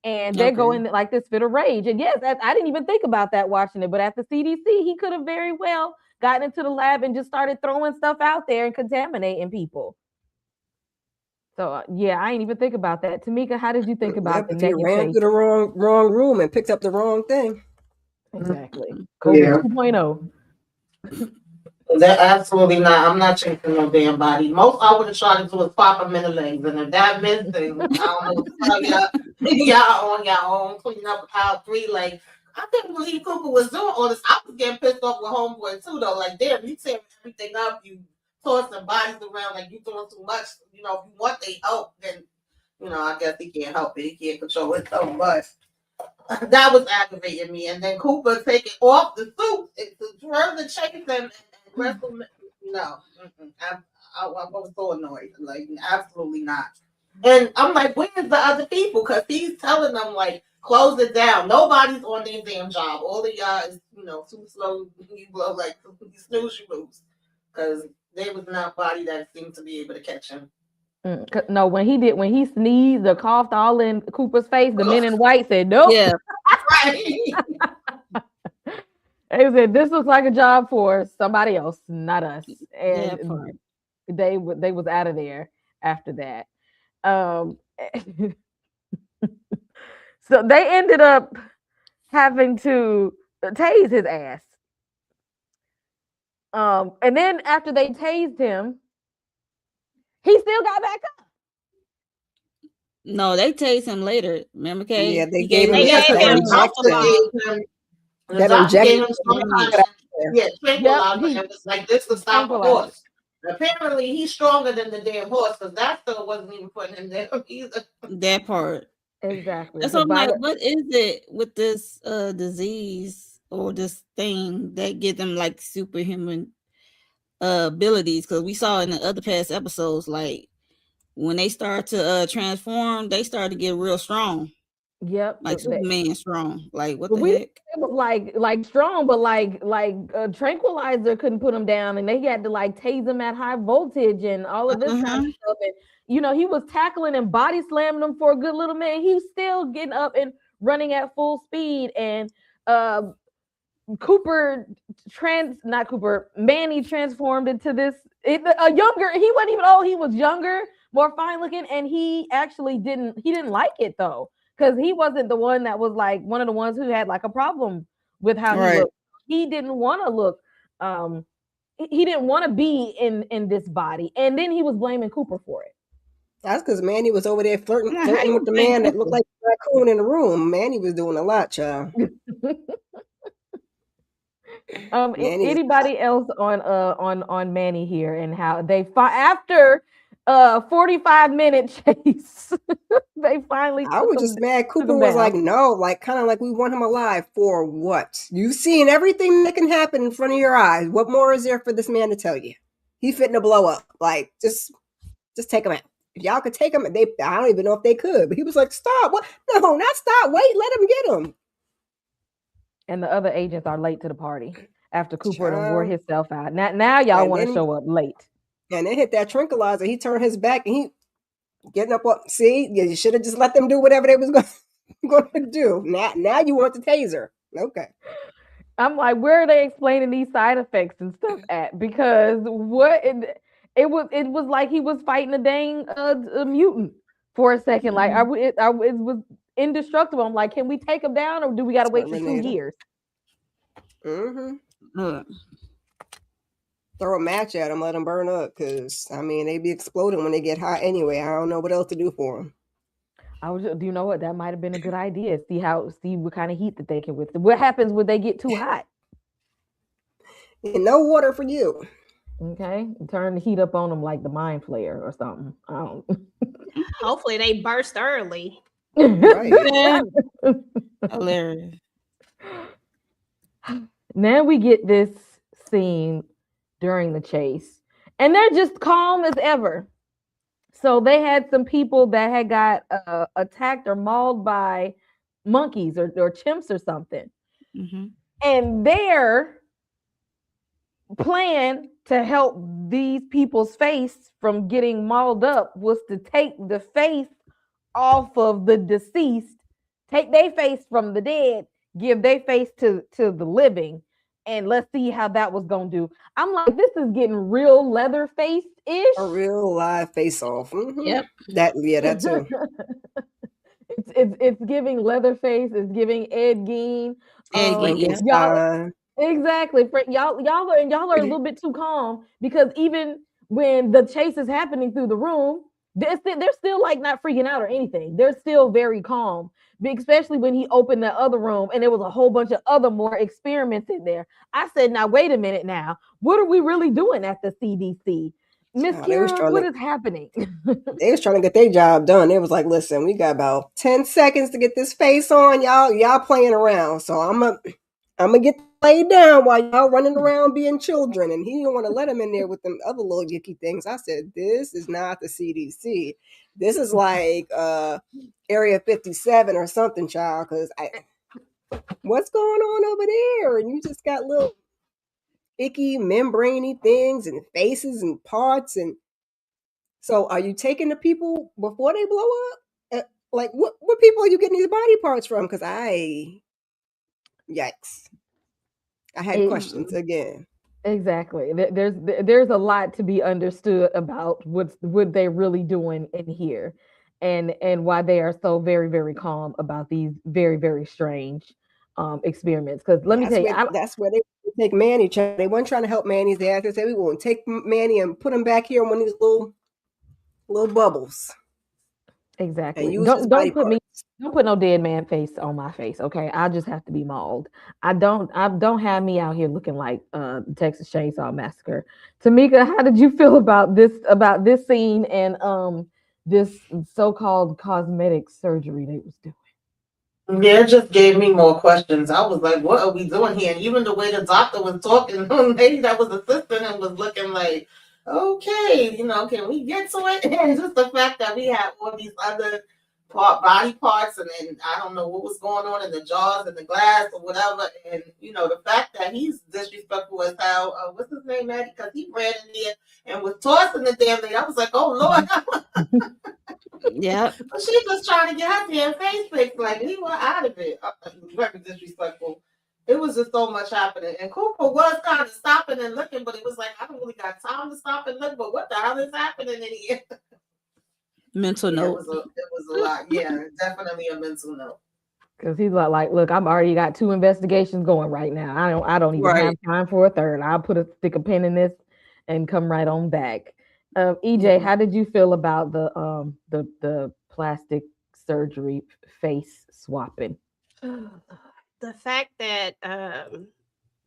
And they go in like this fit of rage. And yes, I didn't even think about that watching it. But at the CDC, he could have very well gotten into the lab and just started throwing stuff out there and contaminating people. So yeah, I ain't even think about that. Tamika, how did you think about the naked ran to the wrong room and picked up the wrong thing? Exactly. COVID 2.0. That absolutely not. I'm not chasing no damn body. Most I would have tried to do is pop them in the legs, and if that missing, I don't know. Y'all on your own, cleaning up about 3 legs. I couldn't believe Cooper was doing all this. I was getting pissed off with Homeboy too, though. Like, damn, you tearing everything up, you tossing bodies around, like you doing too much. You know, if you want their help, then I guess he can't help it. He can't control it so much. That was aggravating me. And then Cooper taking off the suit to further chase him and wrestle. No, I was so annoyed. Like, absolutely not. And I'm like, where's the other people? Because he's telling them, like, close it down. Nobody's on their damn job. All of y'all is, too slow. You blow like you snooze, you lose. Because there was nobody that seemed to be able to catch him. No, when he sneezed or coughed all in Cooper's face, the men in white said, nope. Yeah. Right. They said, this looks like a job for somebody else, not us. And they was out of there after that. So they ended up having to tase his ass. And then after they tased him, he still got back up. No, they tased him later. Remember, Kay? Yeah, they gave him that injection. Tranquilizer. It was like, this to stop a horse. Apparently, he's stronger than the damn horse, because that still wasn't even putting him there either. That part. Exactly. That's what I'm like, what is it with this disease or this thing that gives them like superhuman abilities? Because we saw in the other past episodes, like when they start to transform, they start to get real strong. Yep, like Superman strong. Like what the heck? It was like strong, but like tranquilizer couldn't put him down, and they had to like tase him at high voltage and all of this kind of stuff. And he was tackling and body slamming him for a good little minute. He was still getting up and running at full speed. And Manny transformed into this a younger. He wasn't even old. He was younger, more fine looking, and he actually didn't like it though. Because he wasn't the one that was like one of the ones who had like a problem with how he looked. He didn't want to look. He didn't want to be in this body, and then he was blaming Cooper for it. That's because Manny was over there flirting with the man that looked like a raccoon in the room. Manny was doing a lot, child. Anybody else on Manny here and how they after 45-minute chase they finally I was just mad Cooper was like, no, like kind of like, we want him alive for what? You've seen everything that can happen in front of your eyes. What more is there for this man to tell you? He fitting to blow up. Like, just take him out. If y'all could take him, I don't even know if they could, but he was like, stop. What? No, not stop. Wait, let him get him. And the other agents are late to the party after Cooper wore himself out. Now y'all want to show up late. And they hit that tranquilizer. He turned his back and he getting up. See, you should have just let them do whatever they was going to do. Now you want the taser. Okay. I'm like, where are they explaining these side effects and stuff at? Because it was like he was fighting a dang a mutant for a second. Like it was indestructible. I'm like, can we take him down, or do we got to wait for 2 years? Throw a match at them, let them burn up, because they be exploding when they get hot anyway. I don't know what else to do for them. Do you know what? That might have been a good idea. See what kind of heat that they can withstand. What happens when they get too hot? And no water for you. Okay, turn the heat up on them like the Mind Flayer or something. I don't. Hopefully they burst early. Right. Hilarious. Now we get this scene during the chase, and they're just calm as ever. So they had some people that had got attacked or mauled by monkeys or chimps or something, and their plan to help these people's face from getting mauled up was to take the face off of the deceased, take their face from the dead, give their face to the living, and let's see how that was gonna do. I'm like, this is getting real Leatherface-ish. A real live face-off. Yep. That too. It's giving Leatherface. It's giving Ed Gein. Y'all, exactly. Y'all are a little bit too calm, because even when the chase is happening through the room, They're still like not freaking out or anything. They're still very calm, especially when he opened the other room and there was a whole bunch of other more experiments in there. I said, now wait a minute now. What are we really doing at the CDC? Miss They was Kira, trying what to is happening? they was trying to get their job done. They was like, listen, we got about 10 seconds to get this face on. Y'all playing around. So I'm gonna get laid down while y'all running around being children. And he didn't want to let him in there with them other little yicky things. I said, this is not the CDC. This is like Area 57 or something, child. Because what's going on over there? And you just got little icky membraney things and faces and parts. And so are you taking the people before they blow up? Like what people are you getting these body parts from? Because yikes. I had questions again. Exactly. There's a lot to be understood about what they're really doing in here, and why they are so very very calm about these very very strange experiments. Because let me tell you, That's where they take Manny. They weren't trying to help Manny's ass. They said we want to take Manny and put him back here in one of these little bubbles. exactly. And use his body parts. Don't put no dead man face on my face, okay? I just have to be mauled. I don't have me out here looking like Texas Chainsaw Massacre. Tamika, how did you feel about this scene and this so-called cosmetic surgery they was doing? Yeah, it just gave me more questions. I was like, what are we doing here? And even the way the doctor was talking, the lady that was assisting him was looking like, okay, can we get to it? And just the fact that we have all these other body parts, and then I don't know what was going on in the jars and the glass or whatever. And, the fact that he's disrespectful as hell, what's his name, Maddie? Because he ran in there and was tossing the damn thing. I was like, oh, Lord. Yeah. But she just trying to get her damn face fixed. Like, he went out of it. Very disrespectful. It was just so much happening. And Cooper was kind of stopping and looking, but it was like, I don't really got time to stop and look, but what the hell is happening in here? Mental note. It was a lot. Yeah, definitely a mental note. Because he's like, look, I'm already got 2 investigations going right now. I don't even have time for a third. I'll stick a pin in this and come right on back. EJ, how did you feel about the plastic surgery face swapping? The fact that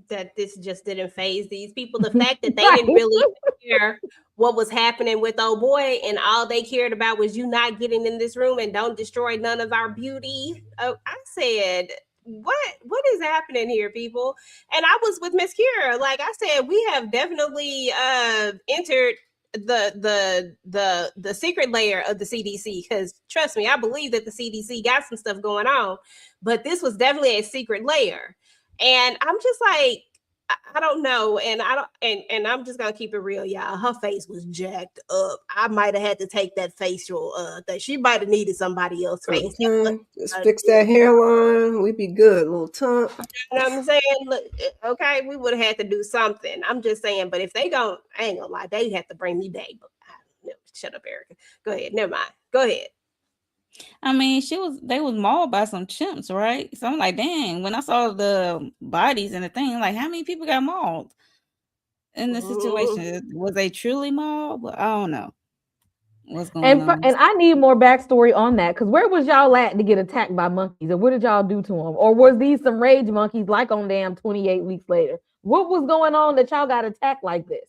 that this just didn't phase these people, the fact that they didn't really care what was happening with old boy, and all they cared about was you not getting in this room and don't destroy none of our beauty. I said, what is happening here, people? And I was with Miss Kira. Like I said, we have definitely entered the secret layer of the CDC, because trust me, I believe that the CDC got some stuff going on, but this was definitely a secret layer. And I'm just like, I don't know, and I don't, and I'm just gonna keep it real, y'all. Her face was jacked up. I might have had to take that facial. That she might have needed somebody else's face. Just fix that hairline. We'd be good, little tongue. You know what I'm saying? Look, okay, we would have had to do something. I'm just saying, but if they don't, I ain't gonna lie, they have to bring me back. But shut up, Erica. Go ahead. Never mind. Go ahead. I mean, they was mauled by some chimps, right? So I'm like, dang, when I saw the bodies and the thing, like, how many people got mauled in this situation? Was they truly mauled? But I don't know what's going on. And I need more backstory on that, because where was y'all at to get attacked by monkeys, and what did y'all do to them? Or was these some rage monkeys like on damn 28 weeks later? What was going on that y'all got attacked like this?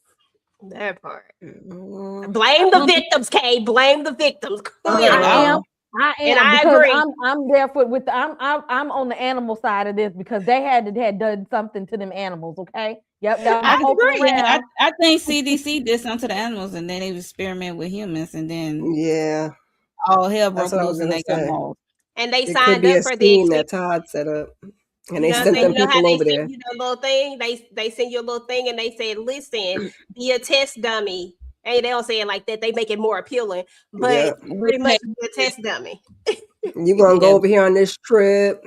That part. Blame the victims, Kay. Blame the victims. I am, and because agree. I'm there I'm on the animal side of this, because they had done something to them animals. Okay, yep. I agree. I think CDC did something to the animals, and then they was experimenting with humans, and then all hell broke loose, and they got mauled. And they signed up for the scheme that Todd set up. And they sent them people over there. You know, little thing. They send you a little thing, and they said, "Listen, be a test dummy." And they don't say it like that. They make it more appealing, but pretty much be a test dummy. You're gonna go over here on this trip,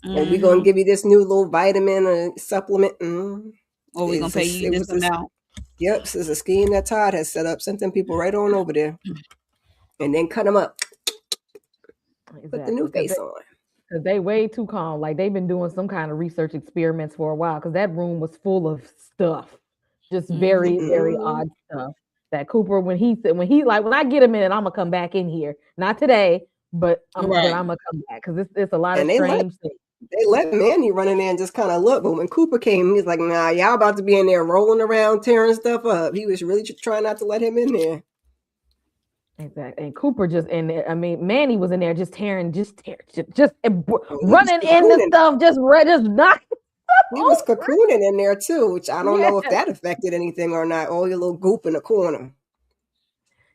and we're gonna give you this new little vitamin or supplement. Or we're gonna pay you this amount. Yep, this is a scheme that Todd has set up. Sent them people right on over there, and then cut them up. Exactly. Put the new face on. Because they way too calm. Like they've been doing some kind of research experiments for a while, because that room was full of stuff. Just very, very odd stuff. That Cooper, when I get a minute, I'm gonna come back in here. Not today, but I'm Right. gonna come back because it's a lot of And strange things. they let Manny run in there and just kind of look. But when Cooper came, he's like, nah, y'all about to be in there rolling around, tearing stuff up. He was really trying not to let him in there. Exactly. And Cooper just in there. I mean, Manny was in there just tearing, Oh, he was running into cocooning. stuff, just knocking He was over. cocooning in there too, which I don't know if Yeah. that affected anything or not. All your little goop in the corner.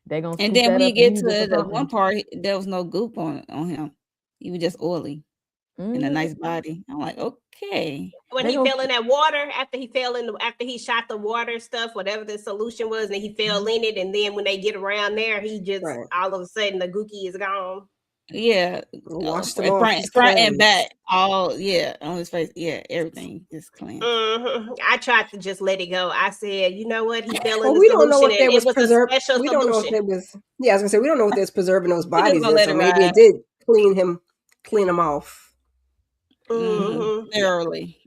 They're gonna And scoop then that when you up and get use to it for the one something. part, there was no goop on him. He was just oily and a Mhm. nice body. I'm like, okay. When They he gonna fell in that water, after he shot the water stuff, whatever the solution was, and he fell in it, and then when they get around there, he just Right. all of a sudden the gookie is gone. Yeah, Washed him off. He's front and cleansed. back, all on his face. Yeah, everything is clean. I tried to just let it go. I said, you know what? He fell in Well, the we don't know solution, if and they it was was a preserved. special We don't know if solution. they was. Yeah, I was gonna say we don't know if there's preserving those We just bodies gonna in. let So it maybe ride. it did clean him off. Thoroughly.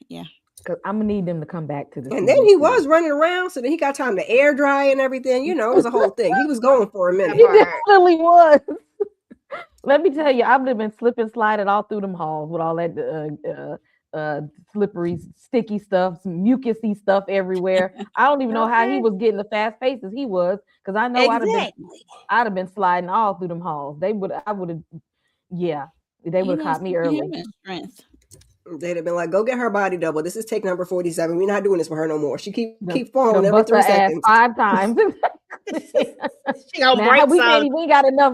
Yeah. because I'm gonna need them to come back to the And then he CDC. was running around, so then he got time to air dry and everything. You know, it was a whole thing. He was going for a That minute. He part. definitely was. Let me tell you, I've been slipping, sliding all through them halls with all that slippery, sticky stuff, some mucusy stuff everywhere. I don't even know how he Okay. was getting the fast paces he was, because I know Exactly. I'd have been sliding all through them halls. I would have, yeah, they would You have must caught me see him early. in strength. They'd have been like, "Go get her body double. This is take number 47. We're not doing this for her no more. She Done, keep falling done every bust her 3 ass seconds." 5 times. She gonna Now break we can't. some. We ain't got enough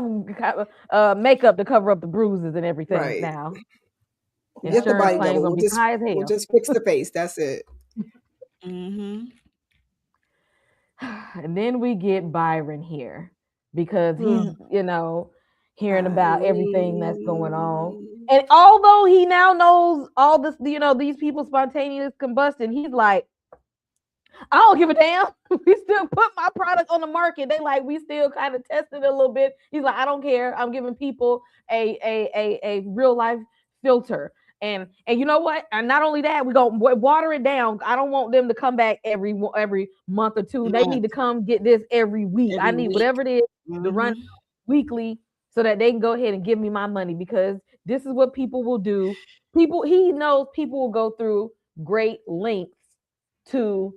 makeup to cover up the bruises and everything. Right. Now Get the insurance body claims double. gonna be high as We'll hell. just fix the face. That's it. Mm-hmm. And then we get Byron here because he's, Mm. hearing about everything that's going on. Byron. And although he now knows all this, these people spontaneous combustion, he's like, I don't give a damn. We still put my product on the market. They like, we still kind of tested it a little bit. He's like, I don't care. I'm giving people a real life filter. And you know what? And not only that, we go water it down. I don't want them to come back every month or two. They need to come get this every week. I Every need week. whatever it is to run Mm-hmm. weekly so that they can go ahead and give me my money, because this is what people will do. He knows people will go through great lengths to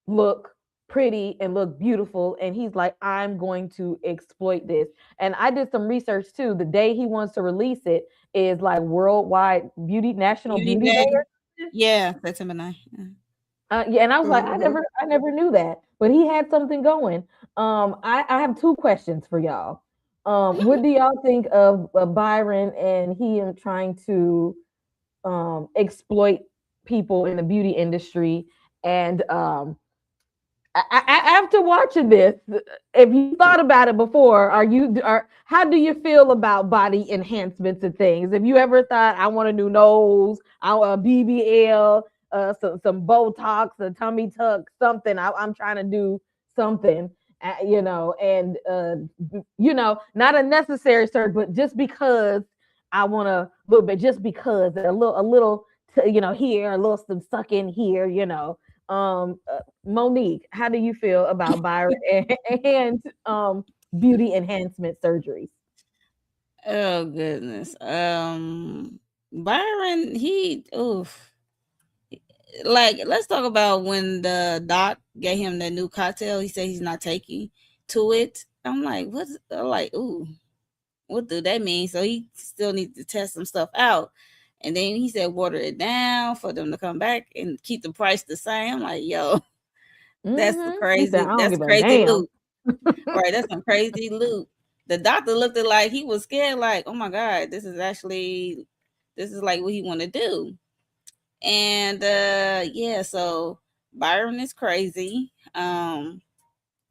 look pretty and look beautiful, and he's like, I'm going to exploit this. And I did some research too. The day he wants to release it is like worldwide national Beauty beauty day Day. or Yeah, September 9th. Yeah. yeah, and I was like, Mhm. I never knew that, but he had something going. I have two questions for y'all. What do y'all think of Byron and he trying to exploit people in the beauty industry? And after watching this, if you thought about it before, how do you feel about body enhancements and things? Have you ever thought, I want a new nose, I want a BBL, some Botox, a tummy tuck, something? I'm trying to do something, and not a necessary surgery, but just because I want a little bit, just because a little, here, a little some suck in here, Monique, how do you feel about Byron and beauty enhancement surgeries? Oh goodness. Byron, like, let's talk about when the doc gave him the new cocktail. He said he's not taking to it. I'm like, what do that mean? So he still needs to test some stuff out. And then he said water it down for them to come back and keep the price the same. I'm like, yo, that's He said, I don't that's give a crazy damn. loot. Right, that's some crazy loot. The doctor looked at like he was scared, like, oh my God, this is like what he want to do. And yeah, so Byron is crazy. And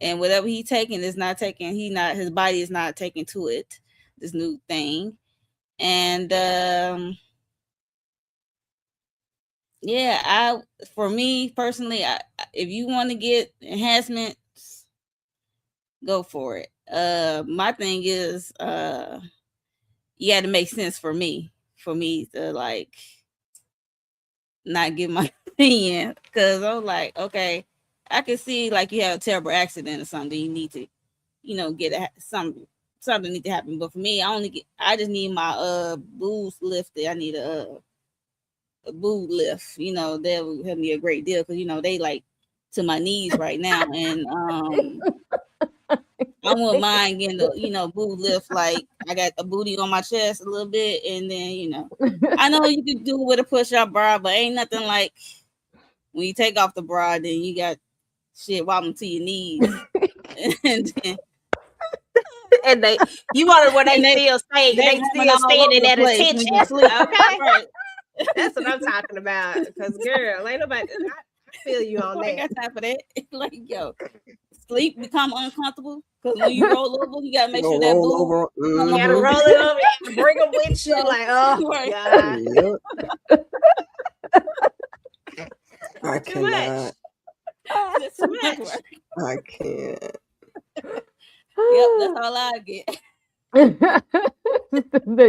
whatever he taking is not taking, his body is not taking to it, this new thing. And yeah, for me personally, if you want to get enhancements, go for it. My thing is, you had to make sense for me to like not give my opinion, because I'm like, okay, I can see like you have a terrible accident or something. You need to, get something need to happen. But for me, I just need my boobs lifted. I need a boob lift. That would help me a great deal because they like to my knees right now, and I wouldn't mind getting the boob lift. Like I got a booty on my chest a little bit, and then I know you can do it with a push-up bra, but ain't nothing like when you take off the bra, then you got shit wobbling to your knees, and then And you want it where they still they still standing at attention. when you sleep. Okay, Right. that's what I'm talking about. Because girl, ain't nobody. I feel you on I ain't that. got time for that. Like sleep become uncomfortable because when you roll over, you gotta make sure that roll boob. over. You gotta roll it over and bring them with you. Like, oh Right. God, Yep. I too much. cannot. That's too much work. I can't. Yep, that's all I get.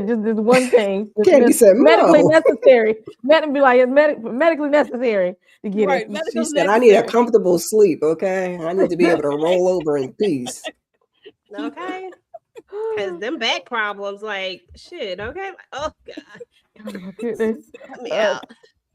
Just this one thing. Candy said, medically "No." necessary. Be like it's medically necessary to get Right, it. medical She said, "I need a necessary. comfortable sleep. Okay, I need to be able to roll over in peace." Okay, because them back problems, like shit. Okay, like, oh God, Oh my goodness. help me out.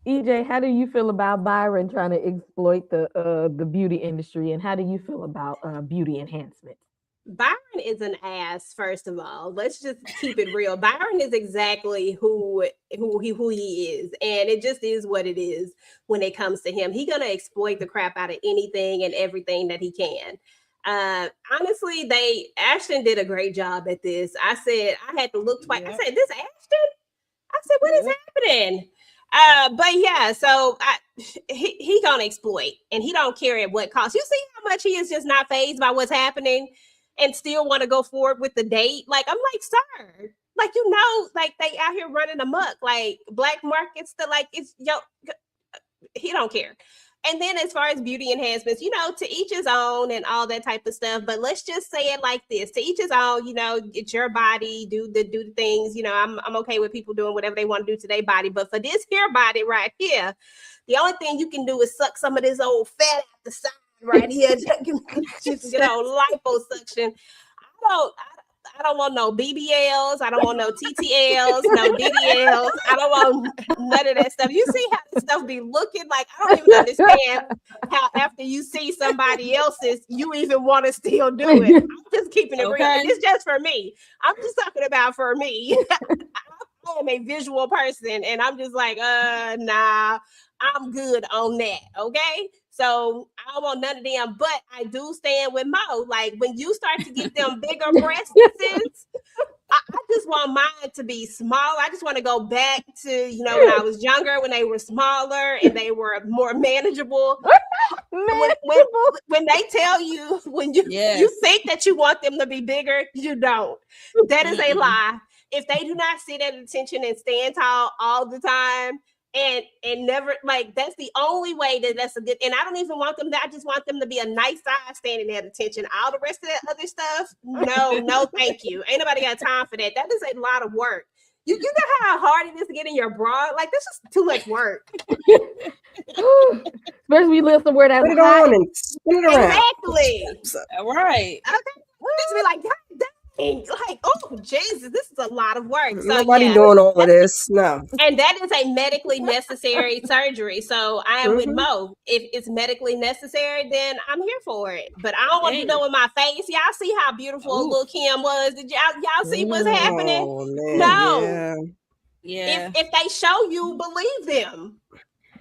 EJ, how do you feel about Byron trying to exploit the beauty industry, and how do you feel about beauty enhancement? Byron is an ass. First of all, let's just keep it real. Byron is exactly who he is, and it just is what it is when it comes to him. He's gonna exploit the crap out of anything and everything that he can. Honestly, Ashton did a great job at this. I said I had to look twice. Yep. I said, "This Ashton?" I said, "What is happening?" But yeah, so he gonna exploit, and he don't care at what cost. You see how much he is just not phased by what's happening, and still want to go forward with the date. Like I'm like, sir, like like they out here running amok, like black markets. Like it's he don't care. And then as far as beauty enhancements, to each his own and all that type of stuff. But let's just say it like this: to each his own. It's your body. Do the things. I'm okay with people doing whatever they want to do to their body. But for this here body right here, the only thing you can do is suck some of this old fat out the side right here. Just get on liposuction. I don't want no BBLs. I don't want no TTLs, no DDLs. I don't want none of that stuff. You see how this stuff be looking like? I don't even understand how after you see somebody else's, you even want to still do it. I'm just keeping it real. And it's just for me. I'm just talking about for me. I am a visual person, and I'm just like, nah, I'm good on that. Okay. So I don't want none of them, but I do stand with Mo. Like when you start to get them bigger breasts, I just want mine to be small. I just want to go back to, when I was younger, when they were smaller and they were more manageable. When they tell you, when you think that you want them to be bigger, you don't. That is a lie. If they do not sit at attention and stand tall all the time, and never, like, that's the only way that's a good. And I don't even want them. I just want them to be a nice size standing at attention. All the rest of that other stuff, no, thank you. Ain't nobody got time for that. That is a lot of work. You know how hard it is to get in your bra? Like, this is too much work. Especially when you live somewhere that's put it hot. on and spin it around. Exactly. Right. Okay. Just be like, God dang. Like, oh Jesus, this is a lot of work. So Nobody doing all of this. No. And that is a medically necessary surgery. So I am with Mo. If it's medically necessary, then I'm here for it. But I don't want to be done with my face. Y'all see how beautiful little Kim was? Did y'all see what's happening? Oh, man. No. Yeah. If they show you, believe them.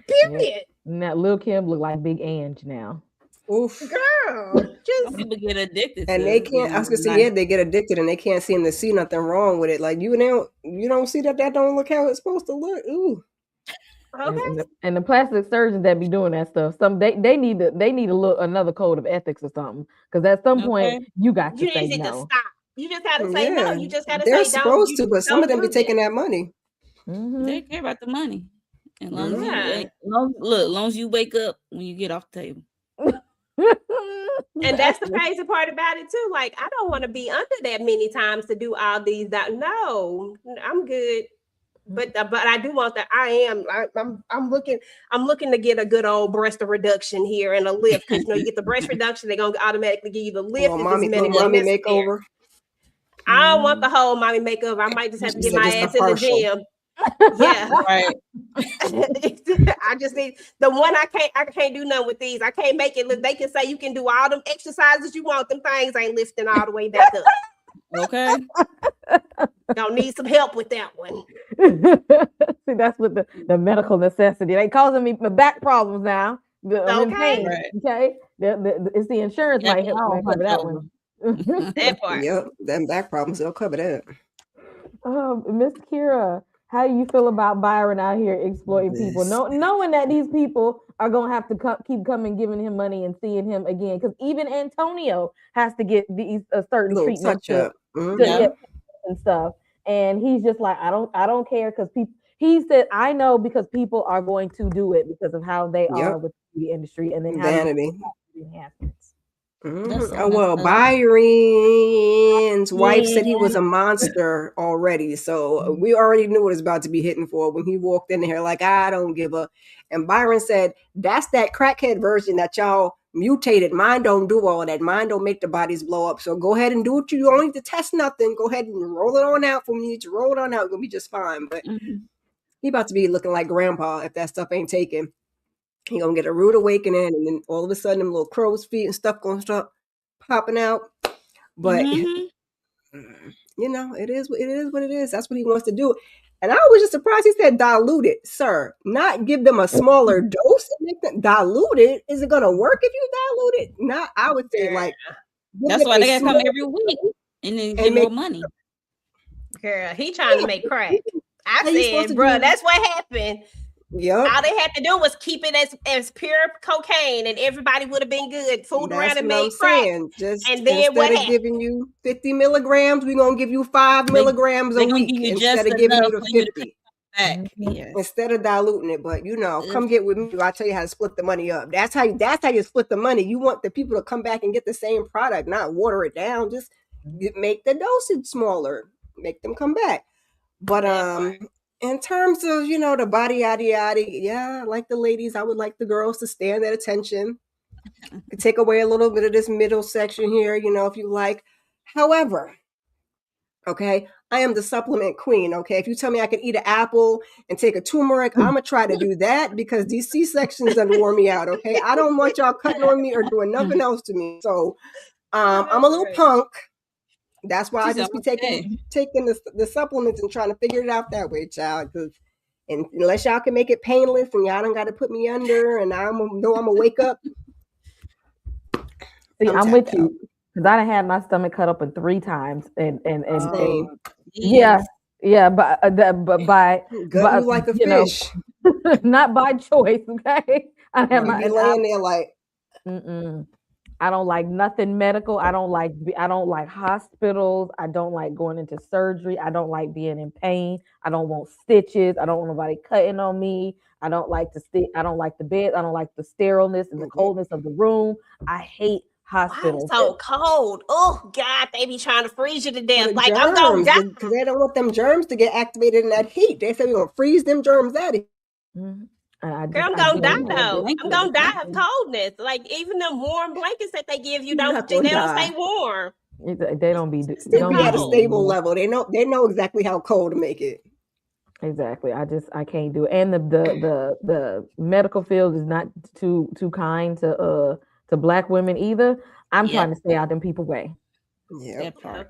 Period. Now Lil Kim look like Big Ange now. Oof. Girl, just people get addicted, and they can't. I was gonna say, they get addicted, and they can't seem to see nothing wrong with it. Like you don't see that don't look how it's supposed to look. Ooh. Okay. And the plastic surgeons that be doing that stuff, they need to look another code of ethics or something. Because at some point you got to say need no. to stop. You just got to say no. You just got to say they're don't. supposed to, but some of them be taking that money. They care about the money. And long as you wake up when you get off the table. And that's the crazy part about it too. Like, I don't want to be under that many times to do all these. No, I'm good. But I do want that. I'm looking to get a good old breast reduction here and a lift, because you get the breast reduction, they're gonna automatically give you the lift if it's little medically mommy necessary. makeover. I don't want the whole mommy makeover. I might just have to get my ass in the gym. Yeah. Right. I just need the one. I can't do nothing with these. I can't make it. They can say you can do all them exercises you want. Them things ain't lifting all the way back up. Okay. Don't need some help with that one. See, that's what the medical necessity. They causing me back problems now. I'm in pain. Right. Okay. It's the insurance might help I'll cover put that over. one. That part. Yep, them back problems, they'll cover that. Miss Kira, how do you feel about Byron out here exploiting people, knowing that these people are gonna have to keep coming, giving him money and seeing him again? Because even Antonio has to get these certain Little treatments touch up. to get and stuff, and he's just like, I don't care, because people. He said, I know, because people are going to do it because of how they are with the beauty industry, and then how vanity enhancements. Oh, well, Byron's wife said he was a monster already. So we already knew what it was about to be hitting for when he walked in here like, I don't give a. And Byron said, that's that crackhead version that y'all mutated. Mine don't do all that. Mine don't make the bodies blow up. So go ahead and do what you don't need to test nothing. Go ahead and roll it on out for me. To roll it on out. It's going to be just fine. But he about to be looking like grandpa if that stuff ain't taken. He gonna get a rude awakening, and then all of a sudden, them little crow's feet and stuff gonna start popping out. But it is what it is. That's what he wants to do. And I was just surprised he said dilute it, sir. Not give them a smaller dose and make them dilute it. Is it gonna work if you dilute it? Not, I would say like. That's why they gotta come every week and then get more money. Girl, he trying to make crack. I said, bro, that's what happened. Yep. All they had to do was keep it as pure cocaine, and everybody would have been good. Fooled around and made crack. Just and then instead of giving you 50 milligrams, we're gonna give you 5 milligrams a week instead of giving you the 50. Instead of diluting it. But come get with me. I'll tell you how to split the money up. That's how you split the money. You want the people to come back and get the same product, not water it down. Just make the dosage smaller. Make them come back. But in terms of, the body, yeah, like the ladies, I would like the girls to stand at attention. Take away a little bit of this middle section here, if you like. However, okay, I am the supplement queen, okay? If you tell me I can eat an apple and take a turmeric, I'm going to try to do that, because these C-sections done wore me out, okay? I don't want y'all cutting on me or doing nothing else to me. So I'm a little punk. That's why I just be taking the supplements and trying to figure it out that way, child. Because unless y'all can make it painless and y'all don't got to put me under, and I'm gonna wake up. See, I'm with you, because I done had my stomach cut open 3 times, and yeah, but by like a fish, not by choice. Okay, I have my laying there like. I don't like nothing medical. I don't like hospitals. I don't like going into surgery. I don't like being in pain. I don't want stitches. I don't want nobody cutting on me. I don't like I don't like the bed. I don't like the sterileness and the coldness of the room. I hate hospitals. Why so cold? Oh God, they be trying to freeze you to death. Like, germs, I'm gonna die, because they don't want them germs to get activated in that heat. They say we're gonna freeze them germs out of here. I'm gonna die though. I'm gonna die of coldness. Like, even the warm blankets that they give you don't stay warm. They don't be at a stable level. They know exactly how cold to make it. Exactly. I can't do it. And the medical field is not too kind to Black women either. I'm trying to stay out them people way. Yeah. Okay.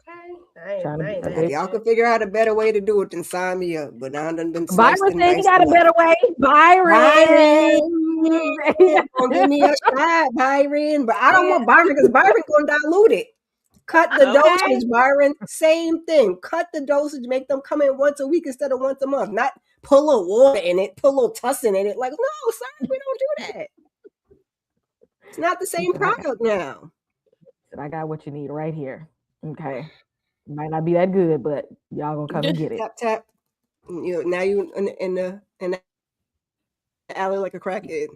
Y'all can figure out a better way to do it than sign me up. But I done been Byron said he got a better way. Byron. Don't give me a shot, Byron. But I don't want Byron, because Byron gonna dilute it. Cut the dosage, Byron. Same thing. Cut the dosage. Make them come in once a week instead of once a month. Not put a little water in it, put a little tussin in it. Like, no, sir, we don't do that. It's not the same product now. I got what you need right here. Okay. Might not be that good, but y'all gonna come and get it. Tap tap. Now you in the alley like a crackhead.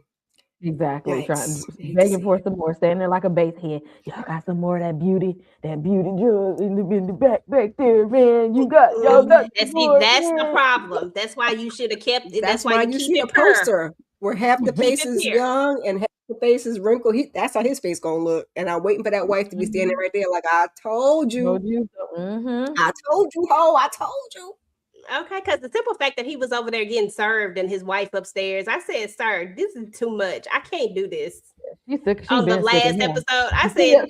Exactly. Trying Yikes. Hate to begging see for it. some more, standing there like a base head. Y'all got some more of that beauty drug in the back there, man. Y'all Mhm. got And some see, more, that's the man. problem. That's why you should have kept it. That's That's why why you you keep see a it pure. poster where half the Keep face it is pure. young and half the face is wrinkled. That's how his face gonna look. And I'm waiting for that wife to be standing right there, like I told you, Told you so. Mm-hmm. I told you, ho, I told you. Okay, because the simple fact that he was over there getting served and his wife upstairs, I said, "Sir, this is too much. I can't do this." She sick. She On the been sick of last him. episode, I She, said,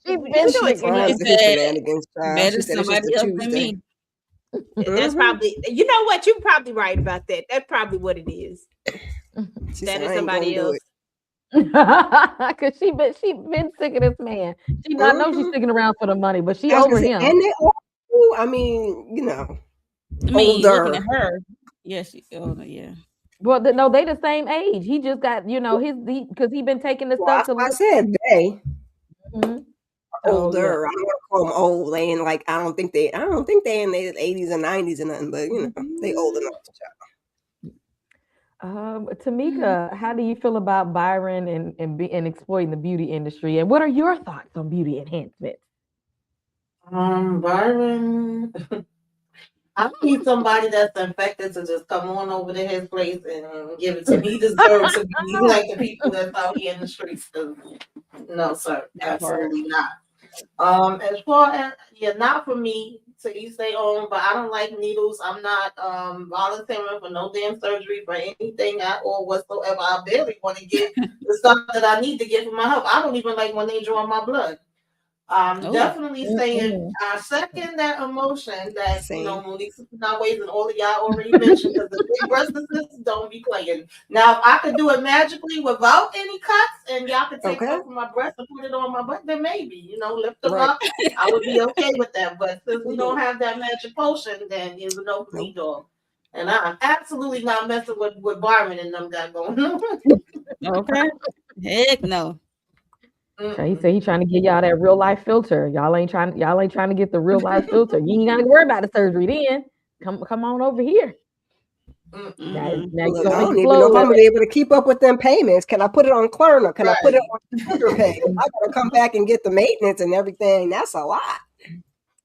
she "You been doing sick too of Times She him. of much." his said, shenanigans, child. better She said it's just somebody a else than Tuesday. me. That's Hmm. probably, you know what? You're probably right about that. That's probably what it is. She That said is I ain't gonna somebody do else. it. Cause she been sick of this man. I know she's Hmm. sticking around for the money, but she I was gonna over say, him. and they all, I mean, I mean, looking at older. her, yes, oh no, yeah. Well, no, they the same age. He just got because he been taking the Well, stuff that's to what I look. said. They Mhm. So yeah. older. I don't want to call them old. They ain't like I don't think they in their 80s and 90s and nothing. But they old enough. Tamika, how do you feel about Byron and exploiting the beauty industry? And what are your thoughts on beauty enhancement? Byron. I need somebody that's infected to just come on over to his place and give it to me. He deserves to be like the people that's out here in the streets. 'Cause no, sir, That part. absolutely not. As far as yeah, not for me to each their own, but I don't like needles. I'm not volunteering for no damn surgery for anything at all whatsoever. I barely want to get the stuff that I need to get for my health. I don't even like when they draw my blood. I'm Oh, definitely saying Mm-mm. I second that emotion that Same. Monique Ways and all of y'all already mentioned because the big breast sisters don't be playing. Now, if I could do it magically without any cuts and y'all could take Okay. some from my breast and put it on my butt, then maybe, lift them Right. up. I would be okay with that. But since we don't Mhm. have that magic potion, then it's a no for me, Nope. dog. And I'm absolutely not messing with Byron and them got going on. okay. Heck no. He Mm-mm. said he trying to get y'all that real life filter. Y'all ain't trying to get the real life filter. You ain't gotta worry about the surgery then. Come on over here. Mm-mm. Now, Mm-mm. now you're Look, I gonna don't even know if explode. I'm gonna be able to keep up with them payments. Can I put it on Klarna? Can I put it Right. on Twitter Pay? I gotta come back and get the maintenance and everything. That's a lot.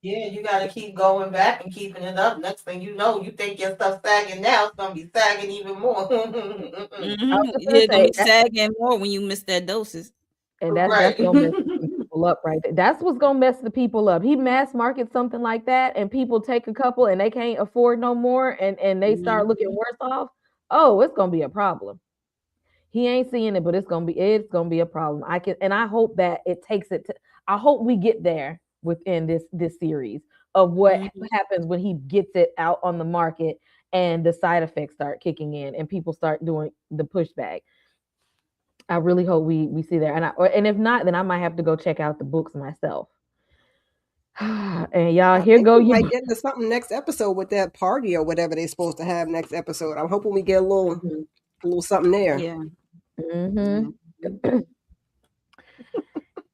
Yeah, you got to keep going back and keeping it up. Next thing you know, you think your stuff's sagging now, it's going to be sagging even more. I was Mm-hmm. just gonna You're gonna say be sagging more when you miss that doses. and that's Right. gonna mess some people up right there. That's what's gonna mess the people up. He mass markets something like that, and people take a couple and they can't afford no more, and they start looking Mhm. worse off. Oh, it's gonna be a problem. He ain't seeing it, but it's gonna be a problem. I hope that it takes it to. I hope we get there within this series of what Mhm. happens when he gets it out on the market and the side effects start kicking in and people start doing the pushback. I really hope we see that, and if not, then I might have to go check out the books myself. And y'all, I here think go we you. might get into something next episode with that party or whatever they're supposed to have next episode. I'm hoping we get a little something there. Yeah. Hmm. Mhm.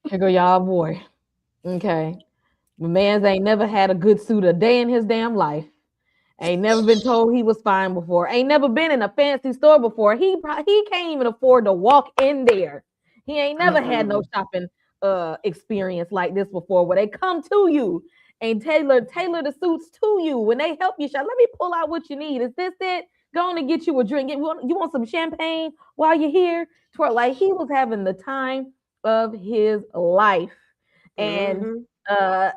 Here go y'all, boy. Okay, my man's ain't never had a good suit a day in his damn life. Ain't never been told he was fine before. Ain't never been in a fancy store before. He can't even afford to walk in there. He ain't never had no Mm-mm. shopping experience like this before, where they come to you and tailor the suits to you when they help you shop. Let me pull out what you need. Is this it? Going to get you a drink. You want some champagne while you're here? Like he was having the time of his life, and Hmm.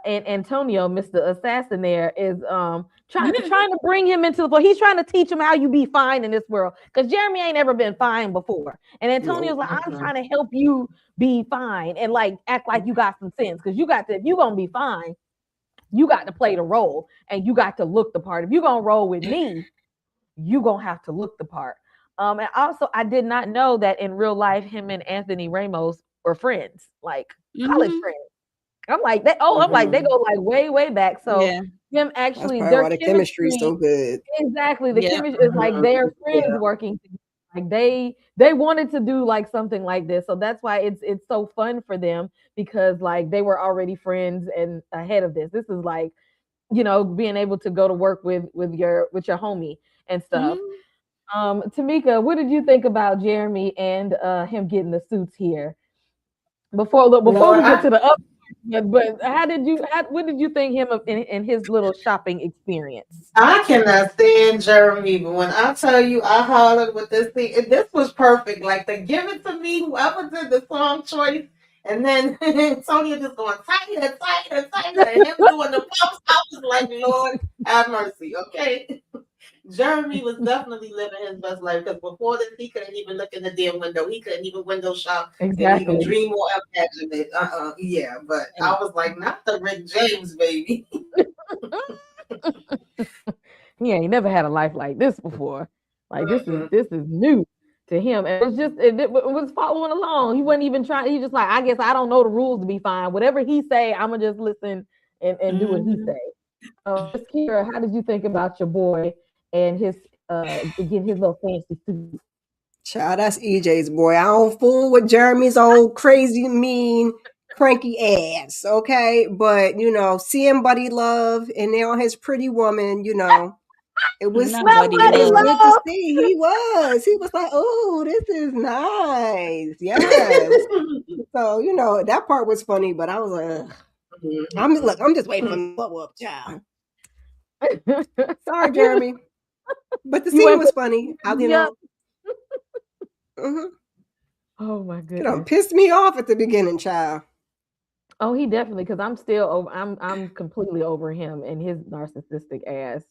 and Antonio, Mr. Assassin, there is trying to bring him into the floor. He's trying to teach him how you be fine in this world because Jeremy ain't ever been fine before, and Antonio's Nope. like, I'm Mm-mm. trying to help you be fine and like act like you got some sense because you got to if you gonna be fine, you got to play the role and you got to look the part. If you gonna roll with me, you gonna have to look the part. And also, I did not know that in real life, him and Anthony Ramos were friends, like college Mhm. friends. I'm like they Mm-hmm. go like way way back. So Yeah. them That's actually probably their why the chemistry is chemistry so good. exactly the Yeah. chemistry is like they're friends Yeah. working together. Like they wanted to do like something like this, so that's why it's so fun for them because like they were already friends and ahead of this. This is like being able to go to work with your homie and stuff. Mhm. Tamika, what did you think about Jeremy and him getting the suits here? Before Lord, we get to the other, but what did you think him of in his little shopping experience? I cannot stand Jeremy, but when I tell you I hollered with this thing, this was perfect. Like to give it to me, whoever did the song choice, and then Sonya just going tighter, tighter, tighter, and him doing the pumps. I was like, Lord, have mercy, okay? Jeremy was definitely living his best life because before this, he couldn't even look in the damn window. He couldn't even window shop and even Exactly. dream or imagine it. Yeah. But I was like, not the Rick James, baby. He ain't never had a life like this before. Like Mm-mm. this is new to him. And it was following along. He wasn't even trying. He just like, I guess I don't know the rules to be fine. Whatever he say, I'm gonna just listen and do what he Mhm. say. Miss Kira, how did you think about your boy and his getting his little fancy suit? Child, that's EJ's boy. I don't fool with Jeremy's old crazy, mean, cranky ass. Okay, but seeing Buddy Love and now his pretty woman, it was Not Not Buddy it Buddy was Love. good to Love. see. He was like, oh, this is nice. Yes. So that part was funny, but I was like, ugh. I'm just waiting for the blow up, child. Sorry, Jeremy, but the You scene went was for funny. How Yep. hmm Oh my It done goodness. pissed me off at the beginning, child. Oh, he definitely because I'm still over. I'm completely over him and his narcissistic ass.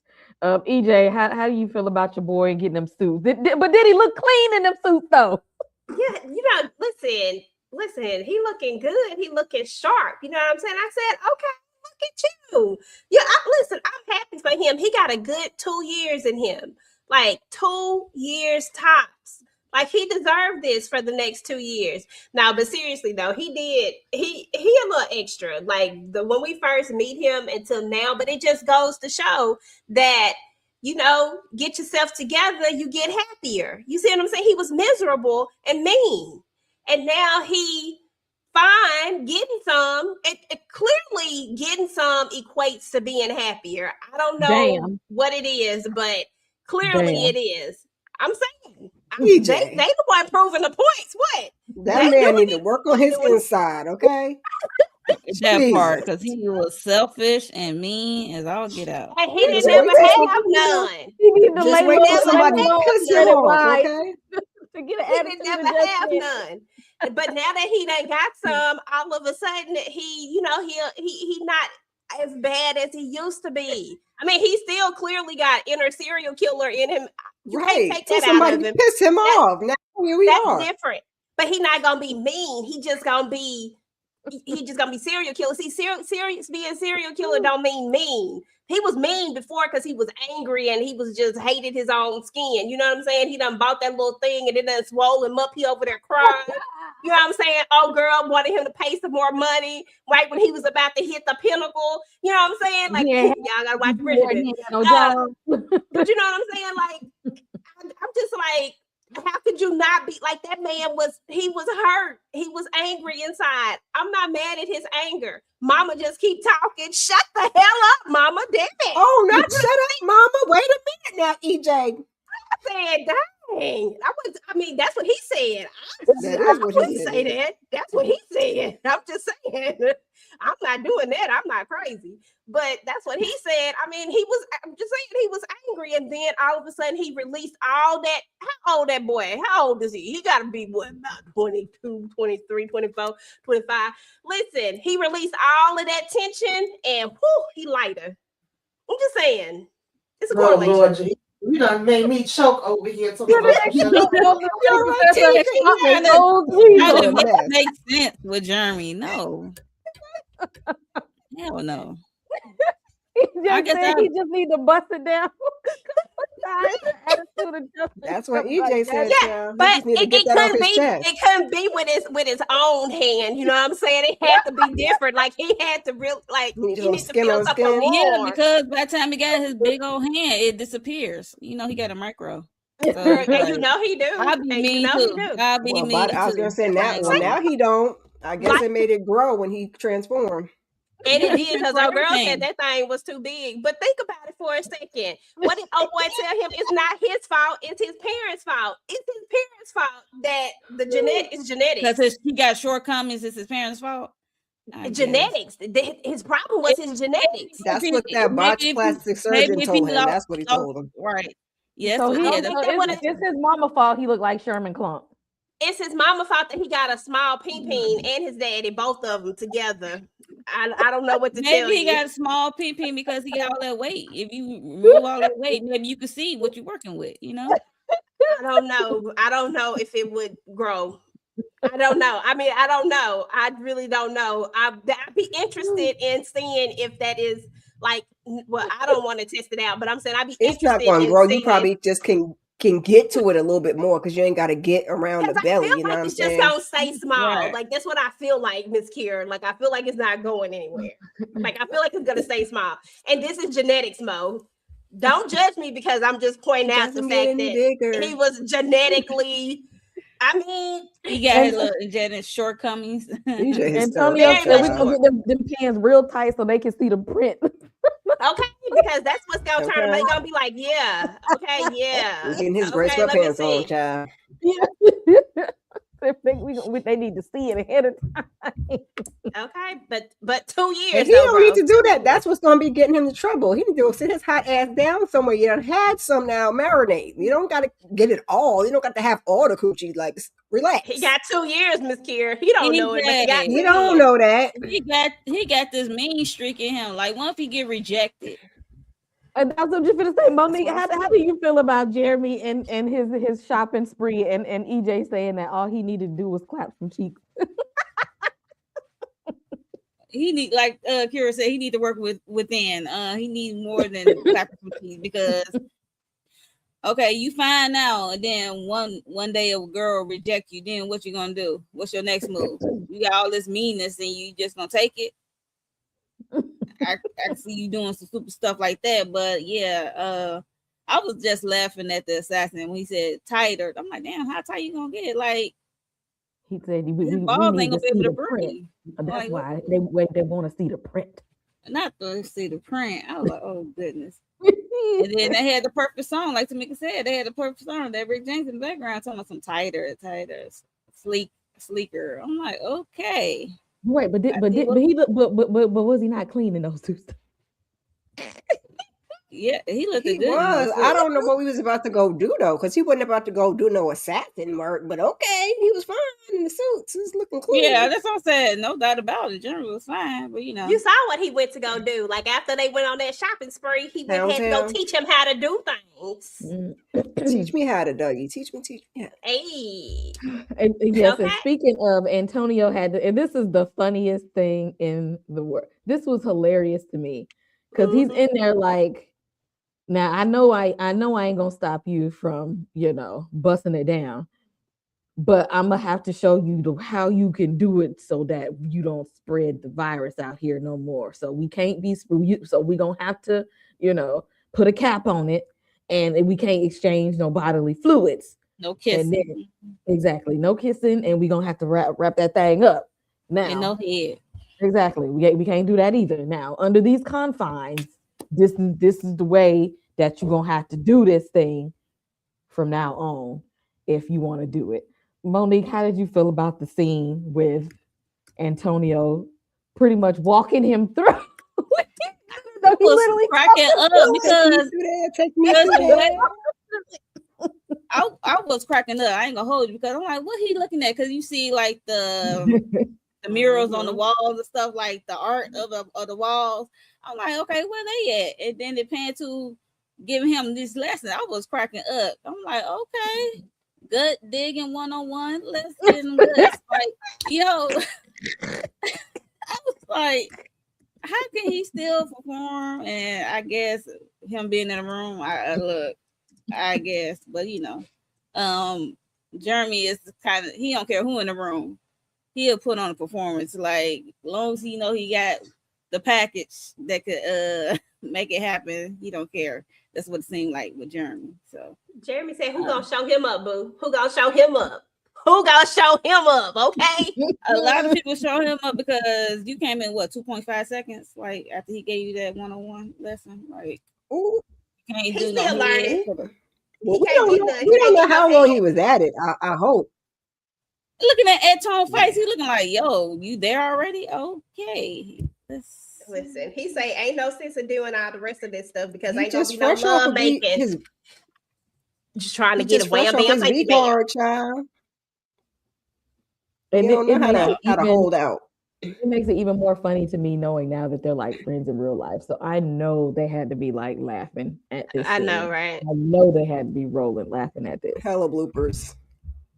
EJ, how do you feel about your boy and getting them suits? But did he look clean in them suits though? Yeah, listen, he looking good. He looking sharp. You know what I'm saying? I said, okay, look at you. Yeah, listen, I'm happy for him. He got a good 2 years in him. Like 2 years tops. Like he deserved this for the next 2 years. Now, but seriously though, he a little extra. Like the when we first meet him until now, but it just goes to show that get yourself together, you get happier. You see what I'm saying? He was miserable and mean. And now he fine getting some. It clearly getting some equates to being happier. I don't know Damn, what it is, but clearly damn. it is. I'm saying they EJ, the one proving the points. What? that They man doing need to it. work on They his doing inside, okay? That part, Jesus. because he was selfish and mean as all get out. and he didn't Just never wait till some, have none. He need to just lay wait low till and Never let somebody him had piss him get it none. off, right okay? to get an He didn't attitude never have adjustment. none. But now that he done got some, all of a sudden he not as bad as he used to be. I mean, he still clearly got inner serial killer in him. You can't Right. take Till that out somebody of him. piss him That off. Now here we that's are. different. But he not gonna be mean. He just gonna be serial killer. See, serious being serial killer don't mean mean. He was mean before because he was angry and he was just hated his own skin. You know what I'm saying? He done bought that little thing and it done swole him up. He over there crying. You know what I'm saying? Oh, girl wanted him to pay some more money right when he was about to hit the pinnacle. You know what I'm saying? Like, He ain't y'all gotta watch before, Bridget. he ain't got no job. But you know what I'm saying? Like, I'm just like, how could you not be like that man he was hurt. He was angry inside. I'm not mad at his anger. Mama just keep talking. Shut the hell up, mama. Damn it. Oh, not shut up, mama. Wait a minute now, EJ. I said, dang. I mean, that's what he said. That I is what he wouldn't say said. that. That's what he said. I'm just saying. I'm not doing that. I'm not crazy. But that's what he said. I mean, I'm just saying he was angry. And then all of a sudden he released all that. How old that boy? How old is he? He got to be what, about 22, 23, 24, 25. Listen, he released all of that tension and whew, he lighter. I'm just saying. It's a Oh correlation. Lord, you done made me choke over here. You're right, You're right, TJ. Trying to make sense with Jeremy. No. Hell no. He just need to bust it down. That's what EJ said. Yeah, but it couldn't be with his own hand. You know what I'm saying? It had to be different. Like he had to he needs to feel something more. Yeah, because by the time he got his big old hand, it disappears. You know, he got a micro. So, and you know he do. I'll be mean too. I'll be mean too. I was gonna say now he don't. I guess it made it grow when he transformed. And it did because our girl said that thing was too big. But think about it, for a second. What did old boy tell him? It's not his fault. It's his parents' fault. It's his parents' fault that the genetics. Because he got shortcomings. It's his parents' fault. Genetics. His problem was his genetics. That's what that botched plastic surgeon told him. That's what he told him. Right. Yes. So it's his mama fault. He looked like Sherman Klump. It's his mama fault that he got a small peen and his daddy, both of them together. I don't know what to tell you. Maybe he got a small peen because he got all that weight. If you remove all that weight, maybe you can see what you're working with, you know? I don't know. I don't know if it would grow. I don't know. I mean, I don't know. I really don't know. I'd be interested in seeing if that is like, well, I don't want to test it out, but I'm saying I'd be it's interested not going to in grow. seeing You probably just can get to it a little bit more because you ain't got to get around the belly. You know what I'm saying? It's just gonna stay small. Right. Like that's what I feel like, Miss Kier. Like I feel like it's not going anywhere. Like I feel like it's gonna stay small. And this is genetics, Mo. Don't judge me because I'm just pointing out the fact that he was genetically. I mean, he got his little genetic shortcomings. Antonio said we're gonna get them pants real tight so they can see the print. Okay, because that's what's gonna turn them. They're gonna be like, yeah, okay, yeah. We're getting his gray sweatpants on, child. Yeah. They need to see it ahead of time. Okay, but 2 years. And he don't need to do that. That's what's gonna be getting him in trouble. He need to go sit his hot ass down somewhere. You done had some now, marinate. You don't gotta get it all. You don't got to have all the coochie. Like relax. He got 2 years, Miss Kier. He don't know it. But he don't know that. He got this mean streak in him. Like, what if he get rejected? And that's what I'm just gonna say, Monique. How do you feel about Jeremy and his shopping spree and EJ saying that all he needed to do was clap some cheeks? He need, like Kira said, he need to work within. He needs more than clapping some cheeks because okay, you find out, and then one day a girl reject you. Then what you gonna do? What's your next move? You got all this meanness, and you just gonna take it? I see you doing some stupid stuff like that, but yeah, I was just laughing at the assassin when he said tighter. I'm like, damn, how tight you gonna get? Like he said, we balls need ain't gonna be able to breathe. That's like, why they want to see the print. Not to see the print. I was like, oh goodness. And then they had the perfect song, like Tamika said, they had the perfect song that Rick James in the background talking about some tighter, sleeker. I'm like, okay. Right, but was he not cleaning those two stuff? Yeah, he looked good. I don't know what we was about to go do though, because he wasn't about to go do no assassin work. But okay, he was fine in the suits. He was looking clean. Yeah, that's what I said. No doubt about it. General was fine, but you know, you saw what he went to go do. Like after they went on that shopping spree, he had to go teach him how to do things. Teach me how to, Dougie. Teach me how. Hey. And yes, okay. And speaking of, Antonio had to, and this is the funniest thing in the world. This was hilarious to me because he's in there like. Now I know I ain't gonna stop you from, busting it down, but I'm gonna have to show you how you can do it so that you don't spread the virus out here no more. So we can't be so we gonna have to, put a cap on it, and we can't exchange no bodily fluids. No kissing. Exactly, no kissing, and we gonna have to wrap that thing up now. And no head. Exactly, we can't do that either. Now under these confines. This is the way that you're gonna have to do this thing from now on if you want to do it. Monique, how did you feel about the scene with Antonio pretty much walking him through? I was cracking up because I was cracking up. I ain't gonna hold you because I'm like, what he looking at? Because you see like the murals on the walls and stuff, like the art of the walls. I'm like, okay, where they at? And then they pan to giving him this lesson. I was cracking up. I'm like, okay, good digging 101. Let's get him good. Like, yo, I was like, how can he still perform? And I guess him being in the room, I guess, but Jeremy is kind of, he don't care who in the room. He'll put on a performance. Like, as long as he got the package that could make it happen, he don't care. That's what it seemed like with Jeremy. So Jeremy said, "Who gonna show him up, boo? Who gonna show him up? Who gonna show him up?" Okay. A lot of people show him up because you came in 2.5 seconds, like after he gave you that 101 lesson, like. Ooh, Can't He's do no still learning. head. well, He can't get we don't know how long he. he was at it. I hope. Looking at Ed Tone face, he looking like, yo, you there already? Okay. Listen, he say ain't no sense in doing all the rest of this stuff because He ain't gonna just be no fresh off love of making. his. Just trying to He get just a fresh wham off bam his thank V you, ma'am. card, child. And You don't know how to even hold out. it makes it even more funny to me knowing now that they're like friends in real life. So I know they had to be like laughing at this. I scene. know, right? I know they had to be rolling laughing at this. Hella bloopers.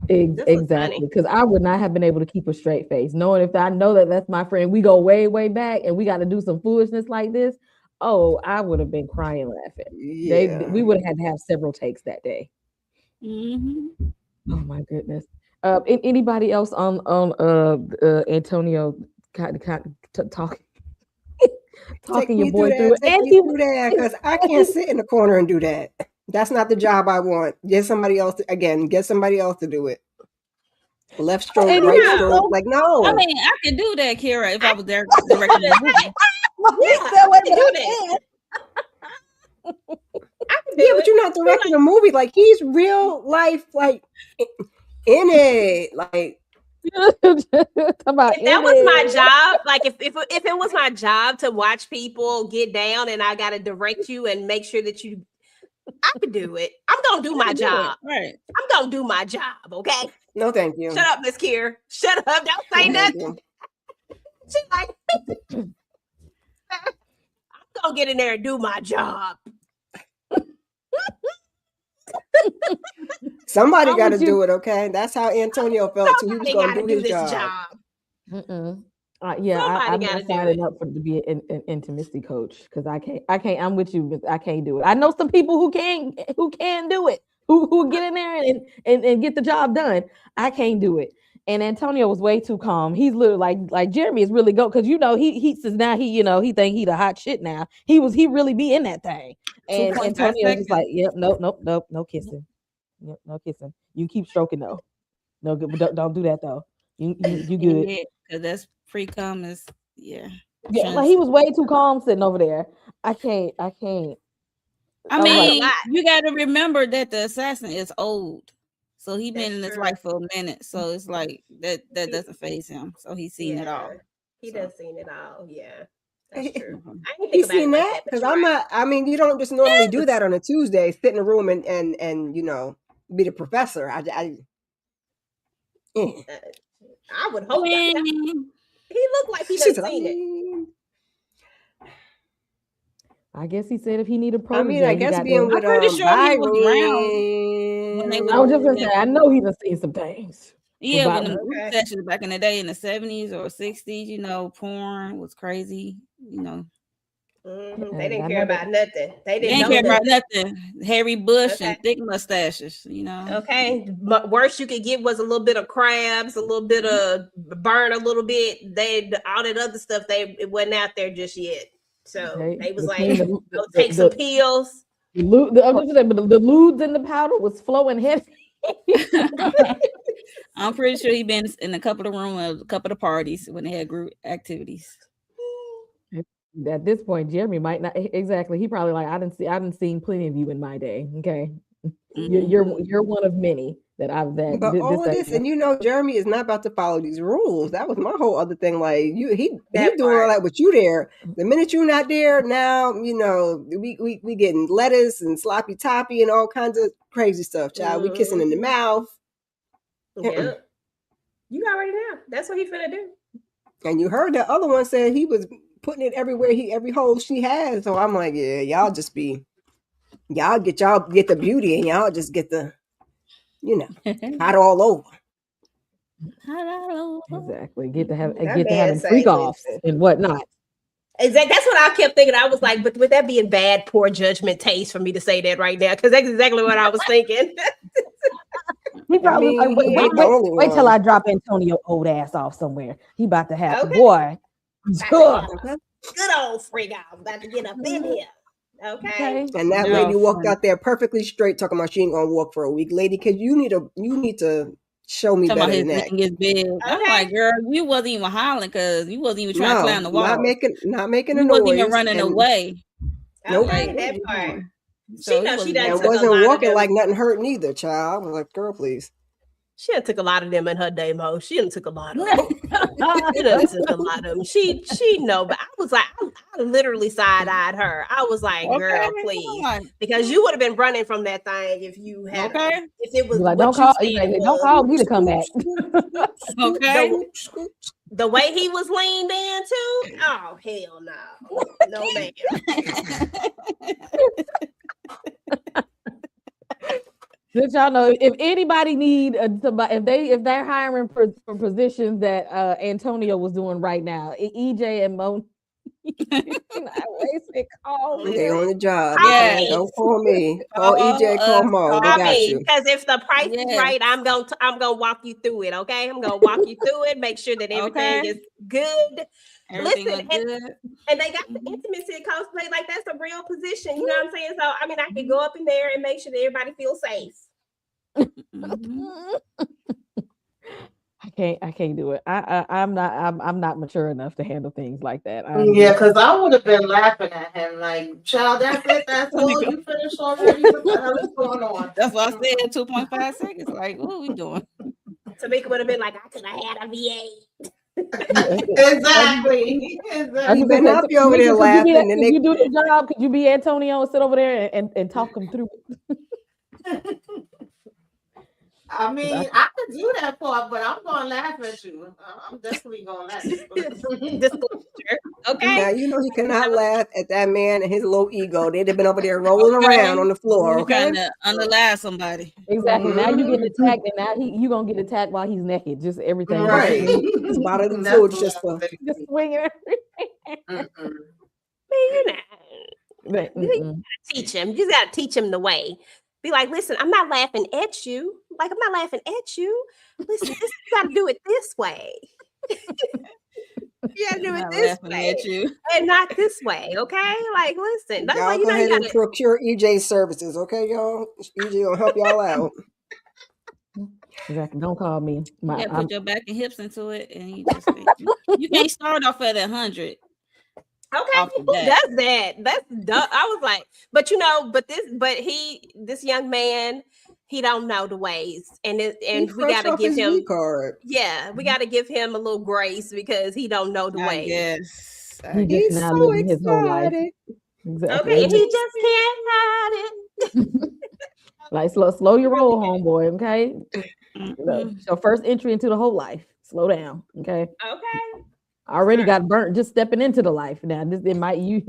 This was Exactly, funny. because I would not have been able to keep a straight face, knowing if I know that that's my friend. We go way, way back, and we got to do some foolishness like this. Oh, I would have been crying laughing. Yeah. We would have had to have several takes that day. Mm-hmm. Oh my goodness. Anybody else on Antonio talking talking your boy through it? Take And me he through that, because I can't sit in the corner and do that. That's not the job I want. Get somebody else to do it. Left stroke, and right he was stroke. so Like, no. I mean, I could do that, Kira, if I was there directing the movie. Yeah, said, I wait a can do minute, that. I can do Yeah, but it. you're not directing a movie. Like, he's real life, like, in it. Like, about If that was my it. job, like if it was my job to watch people get down and I gotta direct you and make sure that you I could do it. I'm gonna do my job. Right. I'm gonna do my job, okay? no, thank you. Shut up, Miss Kier. Shut up. Don't say No, thank nothing. you. She's like, I'm gonna get in there and do my job. Somebody I'm got to with you. do it, okay? That's how Antonio felt too. He was Somebody going to gotta do do his this job. job. Yeah, I'm Somebody not gotta do signing it. up to be an intimacy coach because I can't. I'm with you, but I can't do it. I know some people who can do it, who get in there and get the job done. I can't do it. And Antonio was way too calm. He's literally like Jeremy is really go because he says now he think he the hot shit now. He really be in that thing. And 2.5 Antonio was just like, seconds. yep, nope, no kissing. Yep, no kissing. You keep stroking though. No good, but don't do that though. You good. Yeah, because that's pre-com is Yeah, trans- like he was way too calm sitting over there. I can't. I was like, mean, you got to remember that the assassin is old, so he been That's in this true. life for a minute. So it's like that doesn't phase him. So he's seen it all. He So. done seen it all. Yeah, that's true. Mhm. I didn't You think about it seen like that? that, but Because you're I'm right. not. I mean, you don't just normally do that on a Tuesday. Sit in a room and be the professor. I would hope that. He looked like he She done said, seen it. I guess he said if he need a I protege, mean, I he guess got being to. with pretty sure he was around when they Byron. was- I was just gonna say, I know he done seen some things. Yeah, But when the group sessions back in the day in the 70s or 60s, porn was crazy. They didn't care about nothing. They They didn't care know about nothing. Hairy bush Okay. and thick mustaches, Okay, but worst you could get was a little bit of crabs, a little bit of burn, a little bit. All that other stuff. It wasn't out there just yet. So they was like, between go take some pills. I'm just saying, but the ludes and the powder was flowing heavy. I'm pretty sure he been in a couple of rooms, a couple of parties when they had group activities. At this point, Jeremy might not exactly. He probably like I didn't seen plenty of you in my day. Okay, you're one of many that I've that. But all of this, and Jeremy is not about to follow these rules. That was my whole other thing. Like he doing all that with you there. The minute you're not there, now we getting lettuce and sloppy toppy and all kinds of crazy stuff. Child, we kissing in the mouth. Yeah, you already know. That's what he finna do. And you heard that other one said he was putting it everywhere every hole she has. So I'm like, yeah, y'all get the beauty and y'all just get the hot all over. Exactly. Get to having freak offs and whatnot. Exactly. That's what I kept thinking. I was like, but would that be in bad, poor judgment taste for me to say that right now? Because that's exactly what I was thinking. He probably wait till I drop Antonio old ass off somewhere. He about to have boy. Good old freak off. About to get up in here. Okay. And that lady walked out there perfectly straight, talking about she ain't gonna walk for a week, lady. Because you need to show me better than that. Is big. Okay. I'm like, girl, you wasn't even hollering because you wasn't even trying to climb the wall. Not making a you noise. Wasn't even running away. Nope. Okay, Like, that part. so She he know she wasn't done And took a wasn't lot of walking them. like nothing hurt neither, child. I was like, girl, please. She done took a lot of them in her day, Mo. She done took a lot of them. She done took a lot of them. She know, but I was like, I literally side-eyed her. I was like, Okay, girl, I'm please. like, Because you would have been running from that thing if you had okay, if it was Like, what don't you call. said it Don't was. call me to come back. okay. The way he was leaned in too. Oh hell no. No ma'am. Just y'all know, if anybody need somebody, if they're hiring for positions that Antonio was doing right now, EJ and Mo, call They on the job. Yeah. Don't call me. Call EJ, call Mo. They got you. Because if the price is Yes. right, I'm gonna walk you through it. Okay, I'm gonna walk you through it. Make sure that everything Okay. is good. Everything Listen, looked good. and they got the intimacy and cosplay. Like that's a real position. You know what I'm saying? So I mean, I can go up in there and make sure that everybody feels safe. Mhm. I can't do it. I'm not mature enough to handle things like that. Yeah, because I would have been laughing at him like, child, that's it, that's all, you finished already? What the hell is going on? That's what I said. 2.5 seconds. Like, what are we doing? Tamika would have been like, I could have had a VA. Exactly. He better not be over there laughing. And Could you do the job? Could you be Antonio and sit over there and talk him through it? I mean, I could do that part, but I'm gonna laugh at you. I'm definitely gonna laugh. Disclosure. Okay. Now you know he cannot laugh at that man and his low ego. They'd have been over there rolling around on the floor. You Okay, trying to underlie somebody. Exactly. Now you getting attacked, and now you gonna get attacked while he's naked. Just everything. Right. his bodily That's fluids what just I'm for. Just swinging. Man, you know, But, you gotta teach him. You just gotta teach him the way. Be like, listen, I'm not laughing at you. Like, I'm not laughing at you. Listen, you gotta do it this way. You gotta do it Not this laughing way. at you. And not this way, okay? Like, listen, that's why Y'all you go know you ahead and gotta procure EJ's services, okay, y'all? EJ will help y'all out. exactly. Don't call me. You gotta I'm- put your back and hips into it, and you just you can't start off at 100. Okay, Off the who bat. does that? That's dumb. I was like, but you know, this young man, he don't know the ways, and He we fresh gotta off give his him, V card. yeah, we gotta give him a little grace because he don't know the I ways. guess. He guess. just He's now so living his whole life. excited. Exactly. Okay, and he just can't hide it. Like slow your roll, homeboy. Okay. Mhm. It's your first entry into the whole life. Slow down. Okay. Okay, Already got burnt just stepping into the life. Now this it might you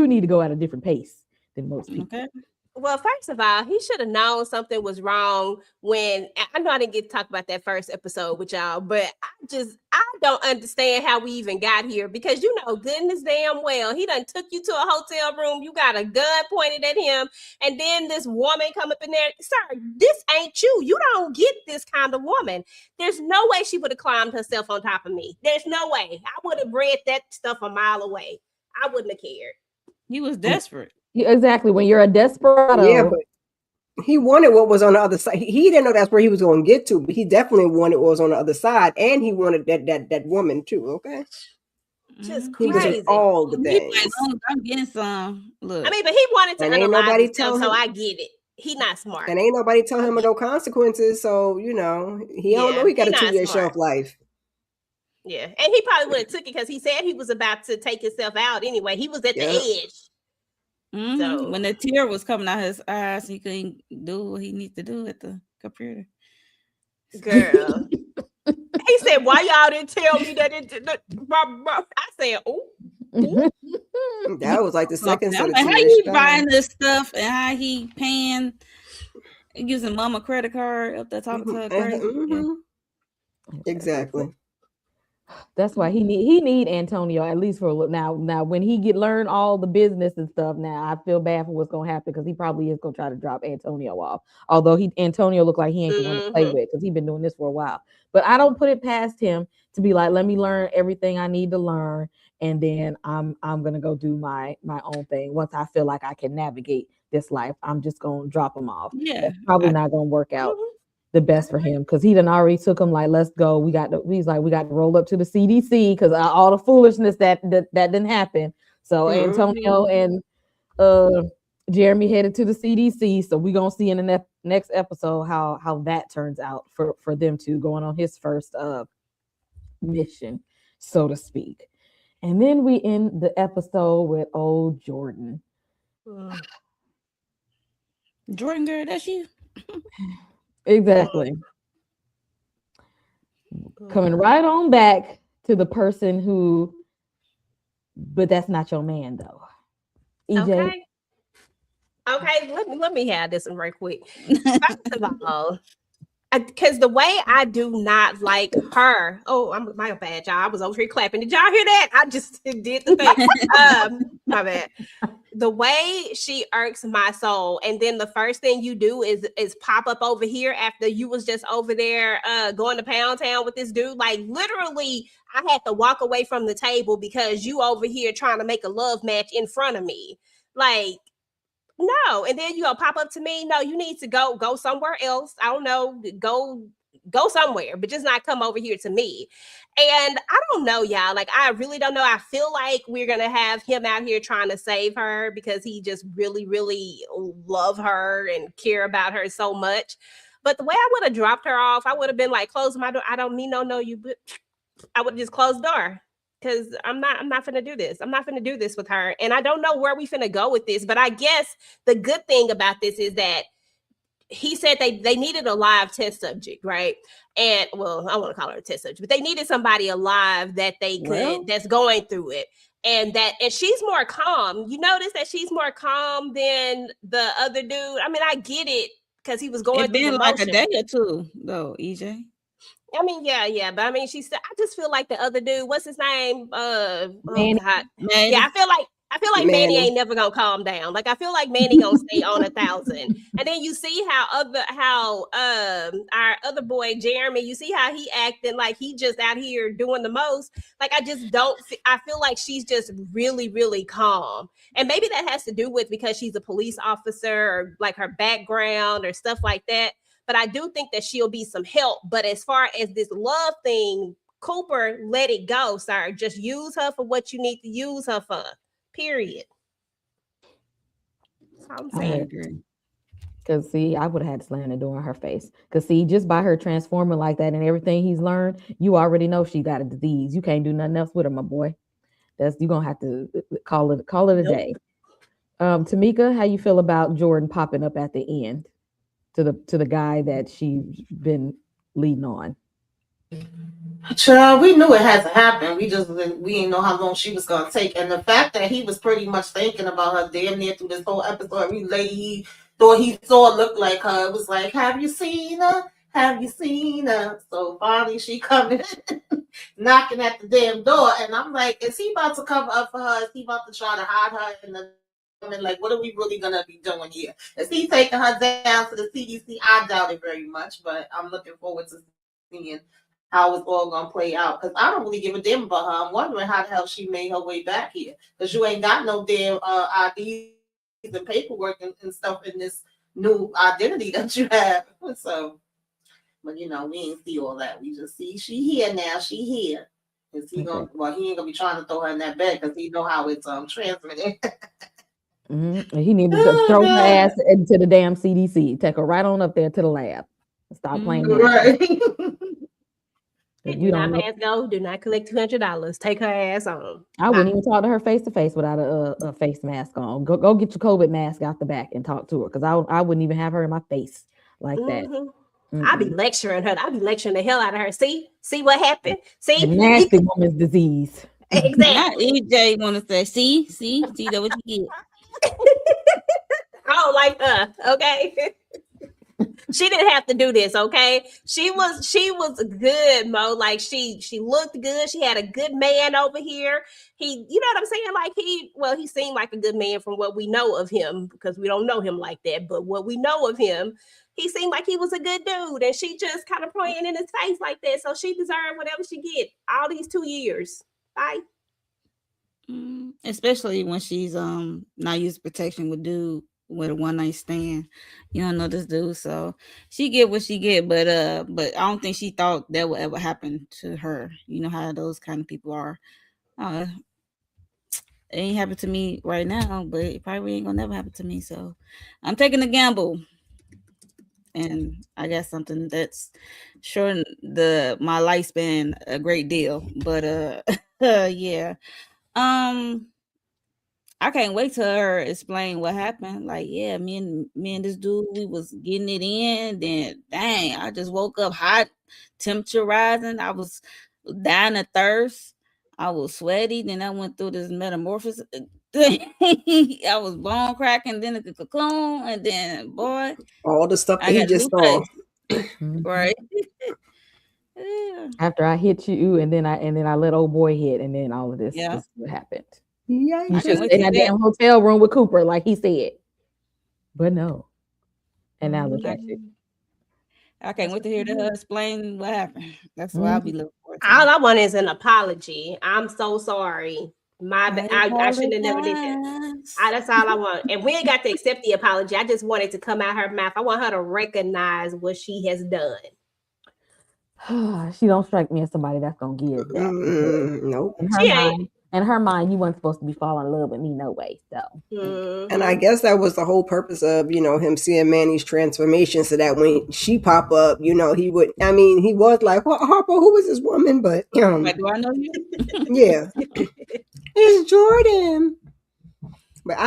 need to go at a different pace than most people. Okay. well, first of all, he should have known something was wrong when I know I didn't get to talk about that first episode with y'all, but I don't understand how we even got here because you know, goodness damn well, he done took you to a hotel room, you got a gun pointed at him, and then this woman come up in there. Sir, this ain't you. You don't get this kind of woman. There's no way she would have climbed herself on top of me. There's no way. I would have read that stuff a mile away. I wouldn't have cared. He was desperate. Yeah, exactly. When you're a desperado. Yeah, but he wanted what was on the other side. He didn't know that's where he was going to get to, but he definitely wanted what was on the other side, and he wanted that woman too. Okay, Just he was in crazy. all the He things. like, "Oh, I'm getting some. Look, I mean, but he wanted to And ain't analyze nobody himself, tell so him- I get it. He not smart. And ain't nobody tell him of no consequences, so you know he don't know he got he a not 2-year smart. shelf life. Yeah, and he probably would have took it because he said he was about to take himself out anyway. He was at Yep. the edge. mhm. So- when the tear was coming out his eyes, he couldn't do what he needs to do at the computer. Girl. He said, why y'all didn't tell me that I said, oh, That was like the second set I'm of like, how tears. you Child. buying this stuff and how he paying using mama credit card up there talking to her crazy? Mhm. Exactly. That's why he need Antonio at least for a little. Now when he learn all the business and stuff, now I feel bad for what's gonna happen because he probably is gonna try to drop Antonio off. Although Antonio look like he ain't the one to play with because he's been doing this for a while. But I don't put it past him to be like, let me learn everything I need to learn, and then I'm gonna go do my own thing. Once I feel like I can navigate this life, I'm just gonna drop him off. Yeah, That's probably not gonna work out the best for him because he done already took him like, let's go. He's like, we got to roll up to the CDC because all the foolishness that didn't happen. So Antonio and uh Jeremy headed to the CDC, so we're gonna see in the next episode how that turns out for them two going on his first mission, so to speak. And then we end the episode with old Jordan. Jordan girl, that's you. Exactly. Coming right on back to the person who, but that's not your man though. EJ. Okay. Okay, let me have this one right quick. First of all, because the way I do not like her. Oh, I'm my bad, y'all. I was over here clapping. Did y'all hear that? I just did the thing. My bad. The way she irks my soul, and then the first thing you do is pop up over here after you was just over there going to Pound Town with this dude. Like literally, I had to walk away from the table because you over here trying to make a love match in front of me. Like no, and then you gonna pop up to me. No, you need to go somewhere else. I don't know, go somewhere, but just not come over here to me. And I don't know, y'all. Like I really don't know. I feel like we're gonna have him out here trying to save her because he just really, really love her and care about her so much. But the way I would have dropped her off, I would have been like, close my door. I don't mean no, you. But I would just close the door because I'm not gonna do this. I'm not gonna do this with her. And I don't know where we finna go with this, but I guess the good thing about this is that he said they needed a live test subject, right? And well, I want to call her a test subject, but they needed somebody alive that they could that's going through it. And she's more calm. You notice that she's more calm than the other dude. I mean, I get it because he was going It through been the like a motion. day or two though, EJ. I mean, yeah, but I mean, I just feel like the other dude. What's his name? Oh Manny. God, Manny. yeah. I feel like Manny Manny. ain't never gonna calm down. Like I feel like Manny gonna stay on 1,000. And then you see how our other boy Jeremy. You see how he acting like he just out here doing the most. Like I just don't. I feel like she's just really, really calm. And maybe that has to do with because she's a police officer or like her background or stuff like that. But I do think that she'll be some help. But as far as this love thing, Cooper, let it go, sir. Just use her for what you need to use her for. Period. That's all I'm I saying. agree. Because see, I would have had to slam the door in her face. Because see, just by her transforming like that and everything he's learned, you already know she got a disease. You can't do nothing else with her, my boy. That's you gonna have to call it a day. Tamika, how you feel about Jordan popping up at the end to the guy that she's been leading on? Child, we knew it had to happen. We didn't know how long she was gonna take, and the fact that he was pretty much thinking about her damn near through this whole episode. Every lady he thought he saw looked like her. It was like, have you seen her? Have you seen her? So finally, she coming, knocking at the damn door, and I'm like, is he about to cover up for her? Is he about to try to hide her in the? I mean, like, what are we really gonna be doing here? Is he taking her down to the CDC? I doubt it very much, but I'm looking forward to seeing how it's all gonna play out. Because I don't really give a damn about her. I'm wondering how the hell she made her way back here. Because you ain't got no damn IDs and paperwork and stuff in this new identity that you have. So, but we ain't see all that. We just see she here now. She here. Is he gonna? Well, he ain't gonna be trying to throw her in that bed because he know how it's transmitted. Mm-hmm. He needed to throw her ass into the damn CDC. Take her right on up there to the lab. Stop playing. Right. Do not pass go. Do not collect $200. Take her ass on. I wouldn't even talk to her face to face without a face mask on. Go get your COVID mask out the back and talk to her because I wouldn't even have her in my face like that. Mm-hmm. I'll be lecturing her. I'll be lecturing the hell out of her. See what happened. See, the nasty woman's disease. Exactly. Not EJ want to say, see that what you get. I don't like her. Okay. She didn't have to do this, okay? She was good, Mo. Like she looked good. She had a good man over here. He, you know what I'm saying? Like he seemed like a good man from what we know of him because we don't know him like that. But what we know of him, he seemed like he was a good dude. And she just kind of playing in his face like that. So she deserved whatever she get all these 2 years. Bye. Especially when she's not using protection with dude with a one night stand. You don't know this dude, so she get what she get, but I don't think she thought that would ever happen to her. You know how those kind of people are. It ain't happened to me right now, but it probably ain't gonna never happen to me. So I'm taking a gamble, and I got something that's shortened my lifespan a great deal. But yeah. Um, I can't wait till her explain what happened. Like, yeah, me and this dude, we was getting it in. Then, dang, I just woke up hot, temperature rising. I was dying of thirst. I was sweaty. Then I went through this metamorphosis thing. I was bone cracking, then the cocoon, and then boy, All the stuff that I he got a just new saw. face. Mhm. Right? Yeah. After I hit you, and then I let old boy hit, and then all of this. Yeah. This is what happened. You I should can't Yikes. wait stay in to that see that. damn hotel room with Cooper, like he said. But no. And now look I, at you. I can't wait to hear her explain what happened. That's what I'll Mhm. be looking forward All to. I want is an apology. I'm so sorry. I I shouldn't have never did that. apologize. That's all I want. And we ain't got to accept the apology. I just want it to come out her mouth. I want her to recognize what she has done. She don't strike me as somebody that's gonna give that because Nope. She ain't. in her mind, you weren't supposed to be falling in love with me no way. So And I Mm-hmm. guess that was the whole purpose of, him seeing Manny's transformation so that when she pop up, he would, I mean, he was like, well, Harper, who is this woman? But, Like, do I know you? yeah, it's Jordan. But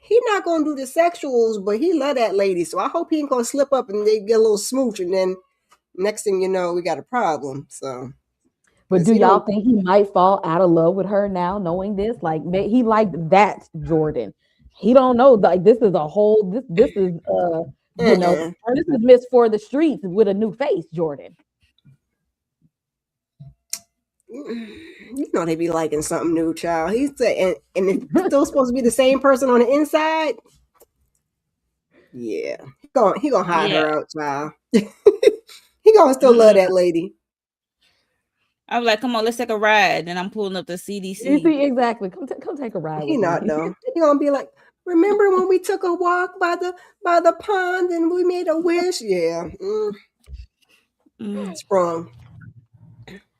he not going to do the sexuals, but he love that lady. So I hope he ain't going to slip up and they get a little smooch. And then next thing you know, we got a problem. So, but 'cause do he y'all don't, think he might fall out of love with her now, knowing this? Like he liked that Jordan. He don't know. Like this is a whole. This is uh-uh. this is Miss for the streets with a new face, Jordan. They be liking something new, child. He's and it's still supposed to be the same person on the inside. Yeah, he gonna hide Yeah. her out, child. He gonna still love that lady. I was like, come on, let's take a ride. Then I'm pulling up the You CDC. see exactly. Come take a ride He with not me. though. He gonna be like, remember when we took a walk by the pond and we made a wish? Yeah, Mm. sprung.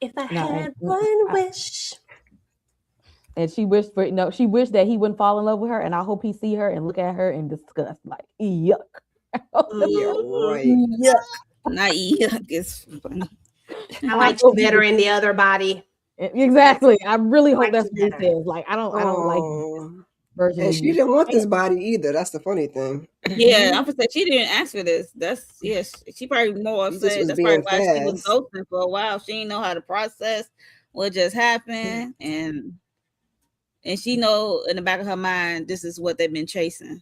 If I No, had one wish. and she wished for she wished that he wouldn't fall in love with her, and I hope he see her and look at her in disgust, like yuck. Yeah, Mhm. right. Yuck. Not yuck. It's funny. I I liked you hope better in the other body. exactly. I really I hope liked that's you what he better. says. Like I don't like this Oh, version and of she you. didn't want this body either. That's the funny thing. Yeah, I'm gonna say she didn't ask for this. That's she probably more She just upset. was That's probably being why she was fast. ghosting for a while. She didn't know how to process what just happened, and she know in the back of her mind this is what they've been chasing.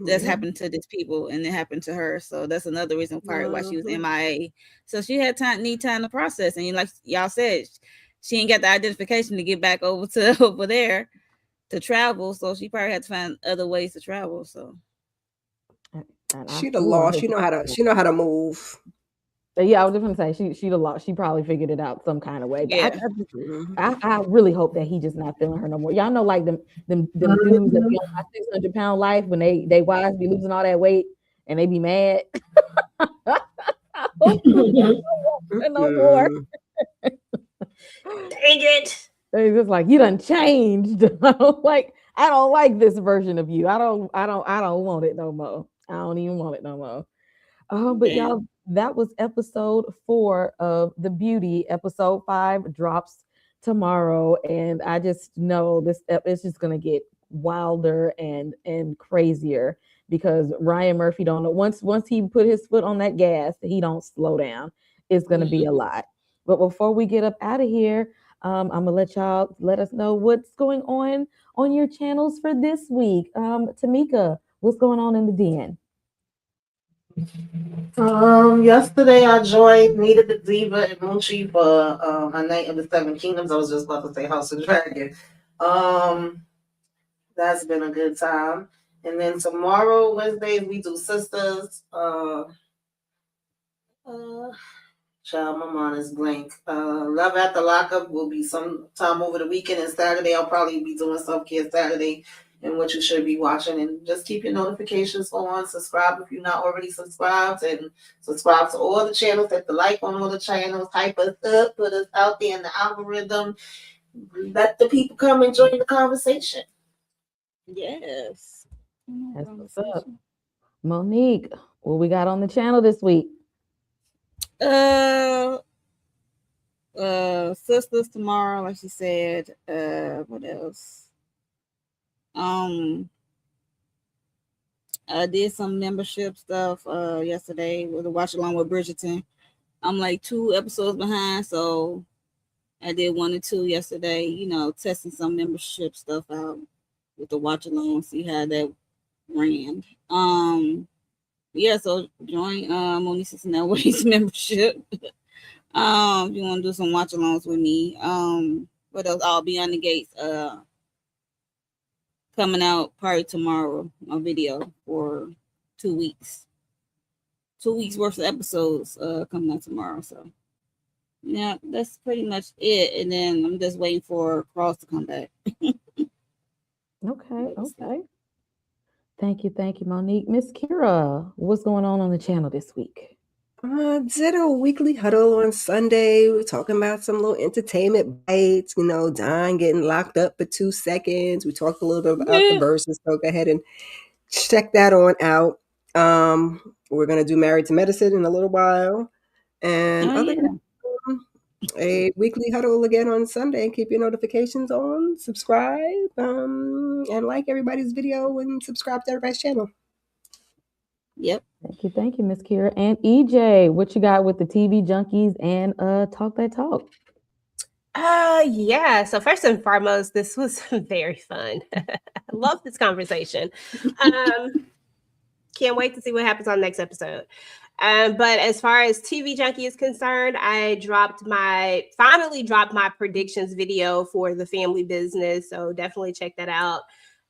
That's Yeah. happened to these people, and it happened to her. So that's another reason part why she was Mhm. MIA. So she had need time to process, and like y'all said, she ain't got the identification to get back over to over there to travel. So she probably had to find other ways to travel. So And I She the feel law. his She know how to move. yeah, I was just gonna say she'd a lot. She probably figured it out some kind of way. But yeah, Mhm. I really hope that he just not feeling her no more. Y'all know, like them dudes that be on my 600-pound life when they wives be losing all that weight and they be mad. I hope he don't want her no more. Mhm. Dang it. They just like you done changed. I don't like this version of you. I don't want it no more. I don't even want it no more. But damn. y'all, that was episode 4 of The Beauty. Episode 5 drops tomorrow, and I just know it's just gonna get wilder and crazier because Ryan Murphy don't know once he put his foot on that gas, he don't slow down. It's gonna be a lot. But before we get up out of here, I'm gonna let y'all let us know what's going on your channels for this week. Tamika, what's going on in the den? Yesterday I joined Nita the Diva and Moochie for a Night of the Seven Kingdoms. I was just about to say House of Dragon. Um, that's been a good time. And then tomorrow, Wednesdays, we do Sisters. Child, my mind is blank. Love at the Lockup will be sometime over the weekend, and Saturday I'll probably be doing Self Care Saturday, and what you should be watching. And just keep your notifications on. Subscribe if you're not already subscribed, and subscribe to all the channels. Hit the like on all the channels. Hype us up, put us out there in the algorithm. let the people come and join the conversation. Yes. That's what's up. Monique, what we got on the channel this week? Sisters tomorrow, like she said. What else? I did some membership stuff yesterday with a watch along with Bridgerton. I'm like 2 episodes behind, so I did 1 and 2 yesterday. You know, testing some membership stuff out with the watch along, see how that ran. Yeah, so join Monique Cincinnati's membership. If you want to do some watch alongs with me. What else? I'll be on the gates. Coming out probably tomorrow. A video for 2 weeks. 2 weeks worth of episodes coming out tomorrow. So yeah, that's pretty much it. And then I'm just waiting for Cross to come back. Okay. Thank you, Monique. Miss Kira, what's going on the channel this week? Did a weekly huddle on Sunday. We were talking about some little entertainment bites, you know, Don getting locked up for 2 seconds. We talked a little bit about the verses, so go ahead and check that on out. We're gonna do Married to Medicine in a little while. And other than a weekly huddle again on Sunday. Keep your notifications on, subscribe, and like everybody's video and subscribe to everybody's channel. Yep. Thank you, Miss Kira. And EJ, what you got with the TV junkies and Talk That Talk? Yeah. So first and foremost, this was very fun. I love this conversation. Can't wait to see what happens on the next episode. But as far as TV Junkie is concerned, I finally dropped my predictions video for the family business. So definitely check that out.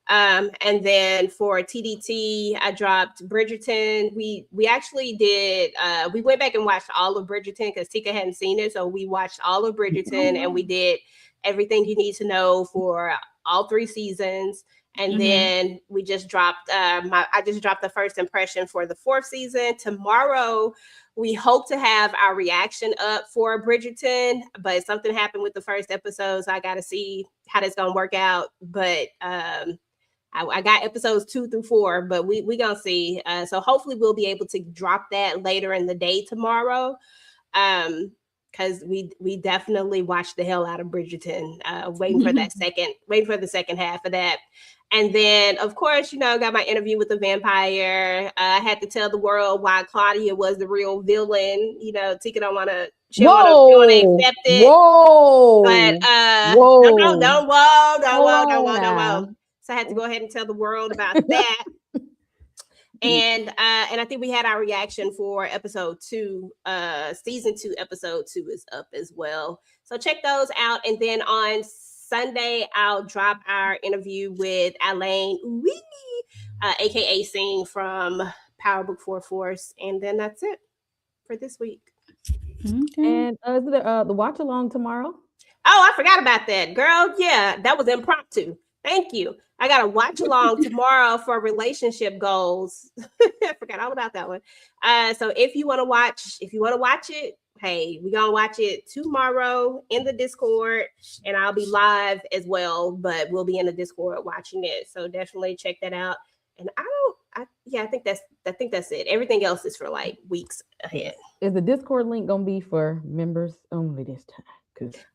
And then for TDT, I dropped Bridgerton. We actually did, we went back and watched all of Bridgerton because Tika hadn't seen it. So we watched all of Bridgerton and we did everything you need to know for all 3 seasons. And then we just dropped, I just dropped the first impression for the 4th season. Tomorrow, we hope to have our reaction up for Bridgerton, but something happened with the first episode. So I got to see how that's going to work out. But, I got episodes 2 through 4, but we gonna see. So hopefully we'll be able to drop that later in the day tomorrow. Because we definitely watched the hell out of Bridgerton, waiting for the second half of that. And then, of course, got my interview with the vampire. I had to tell the world why Claudia was the real villain. Tika don't want to. She don't want to accept it. Whoa! But whoa! Don't whoa. So I had to go ahead and tell the world about that. And I think we had our reaction for episode 2. Season 2, episode 2 is up as well. So check those out. And then on Sunday, I'll drop our interview with Alain aka Sing from Power Book 4 Force. And then that's it for this week. And is it the watch along tomorrow? Oh, I forgot about that, girl. Yeah, that was impromptu. Thank you. I got to watch along tomorrow for relationship goals. I forgot all about that one. So if you want to watch it, hey, we're going to watch it tomorrow in the Discord, and I'll be live as well, but we'll be in the Discord watching it. So definitely check that out. And I think that's it. Everything else is for like weeks ahead. Is the Discord link going to be for members only this time?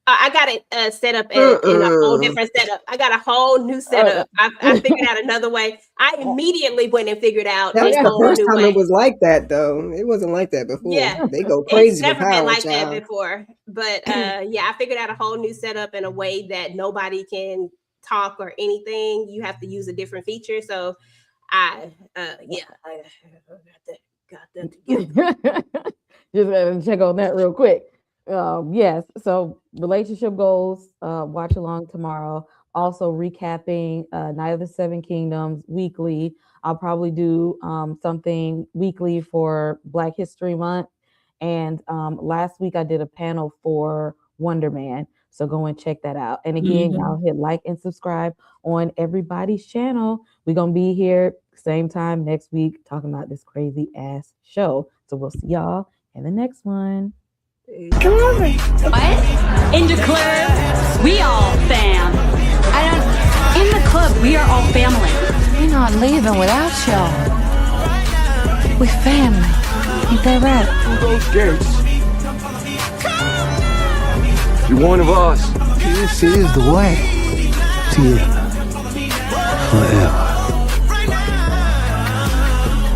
I got it set up in a whole different setup. I got a whole new setup. I figured out another way. I immediately went and figured out. That's the first time it was like that, though. It wasn't like that before. Yeah, they go crazy. It's never been like that before. But I figured out a whole new setup in a way that nobody can talk or anything. You have to use a different feature. So I got that together. Just gotta check on that real quick. Yes, so relationship goals, watch along tomorrow. Also recapping Night of the Seven Kingdoms weekly. I'll probably do something weekly for Black History Month. And last week I did a panel for Wonder Man. So go and check that out. And again, y'all hit like and subscribe on everybody's channel. We're going to be here same time next week talking about this crazy ass show. So we'll see y'all in the next one. Come over. What? In the club, we all fam. In the club, we are all family. We're not leaving without y'all. We family. Ain't that right? Through those gates. You're one of us. This is the way. See you forever.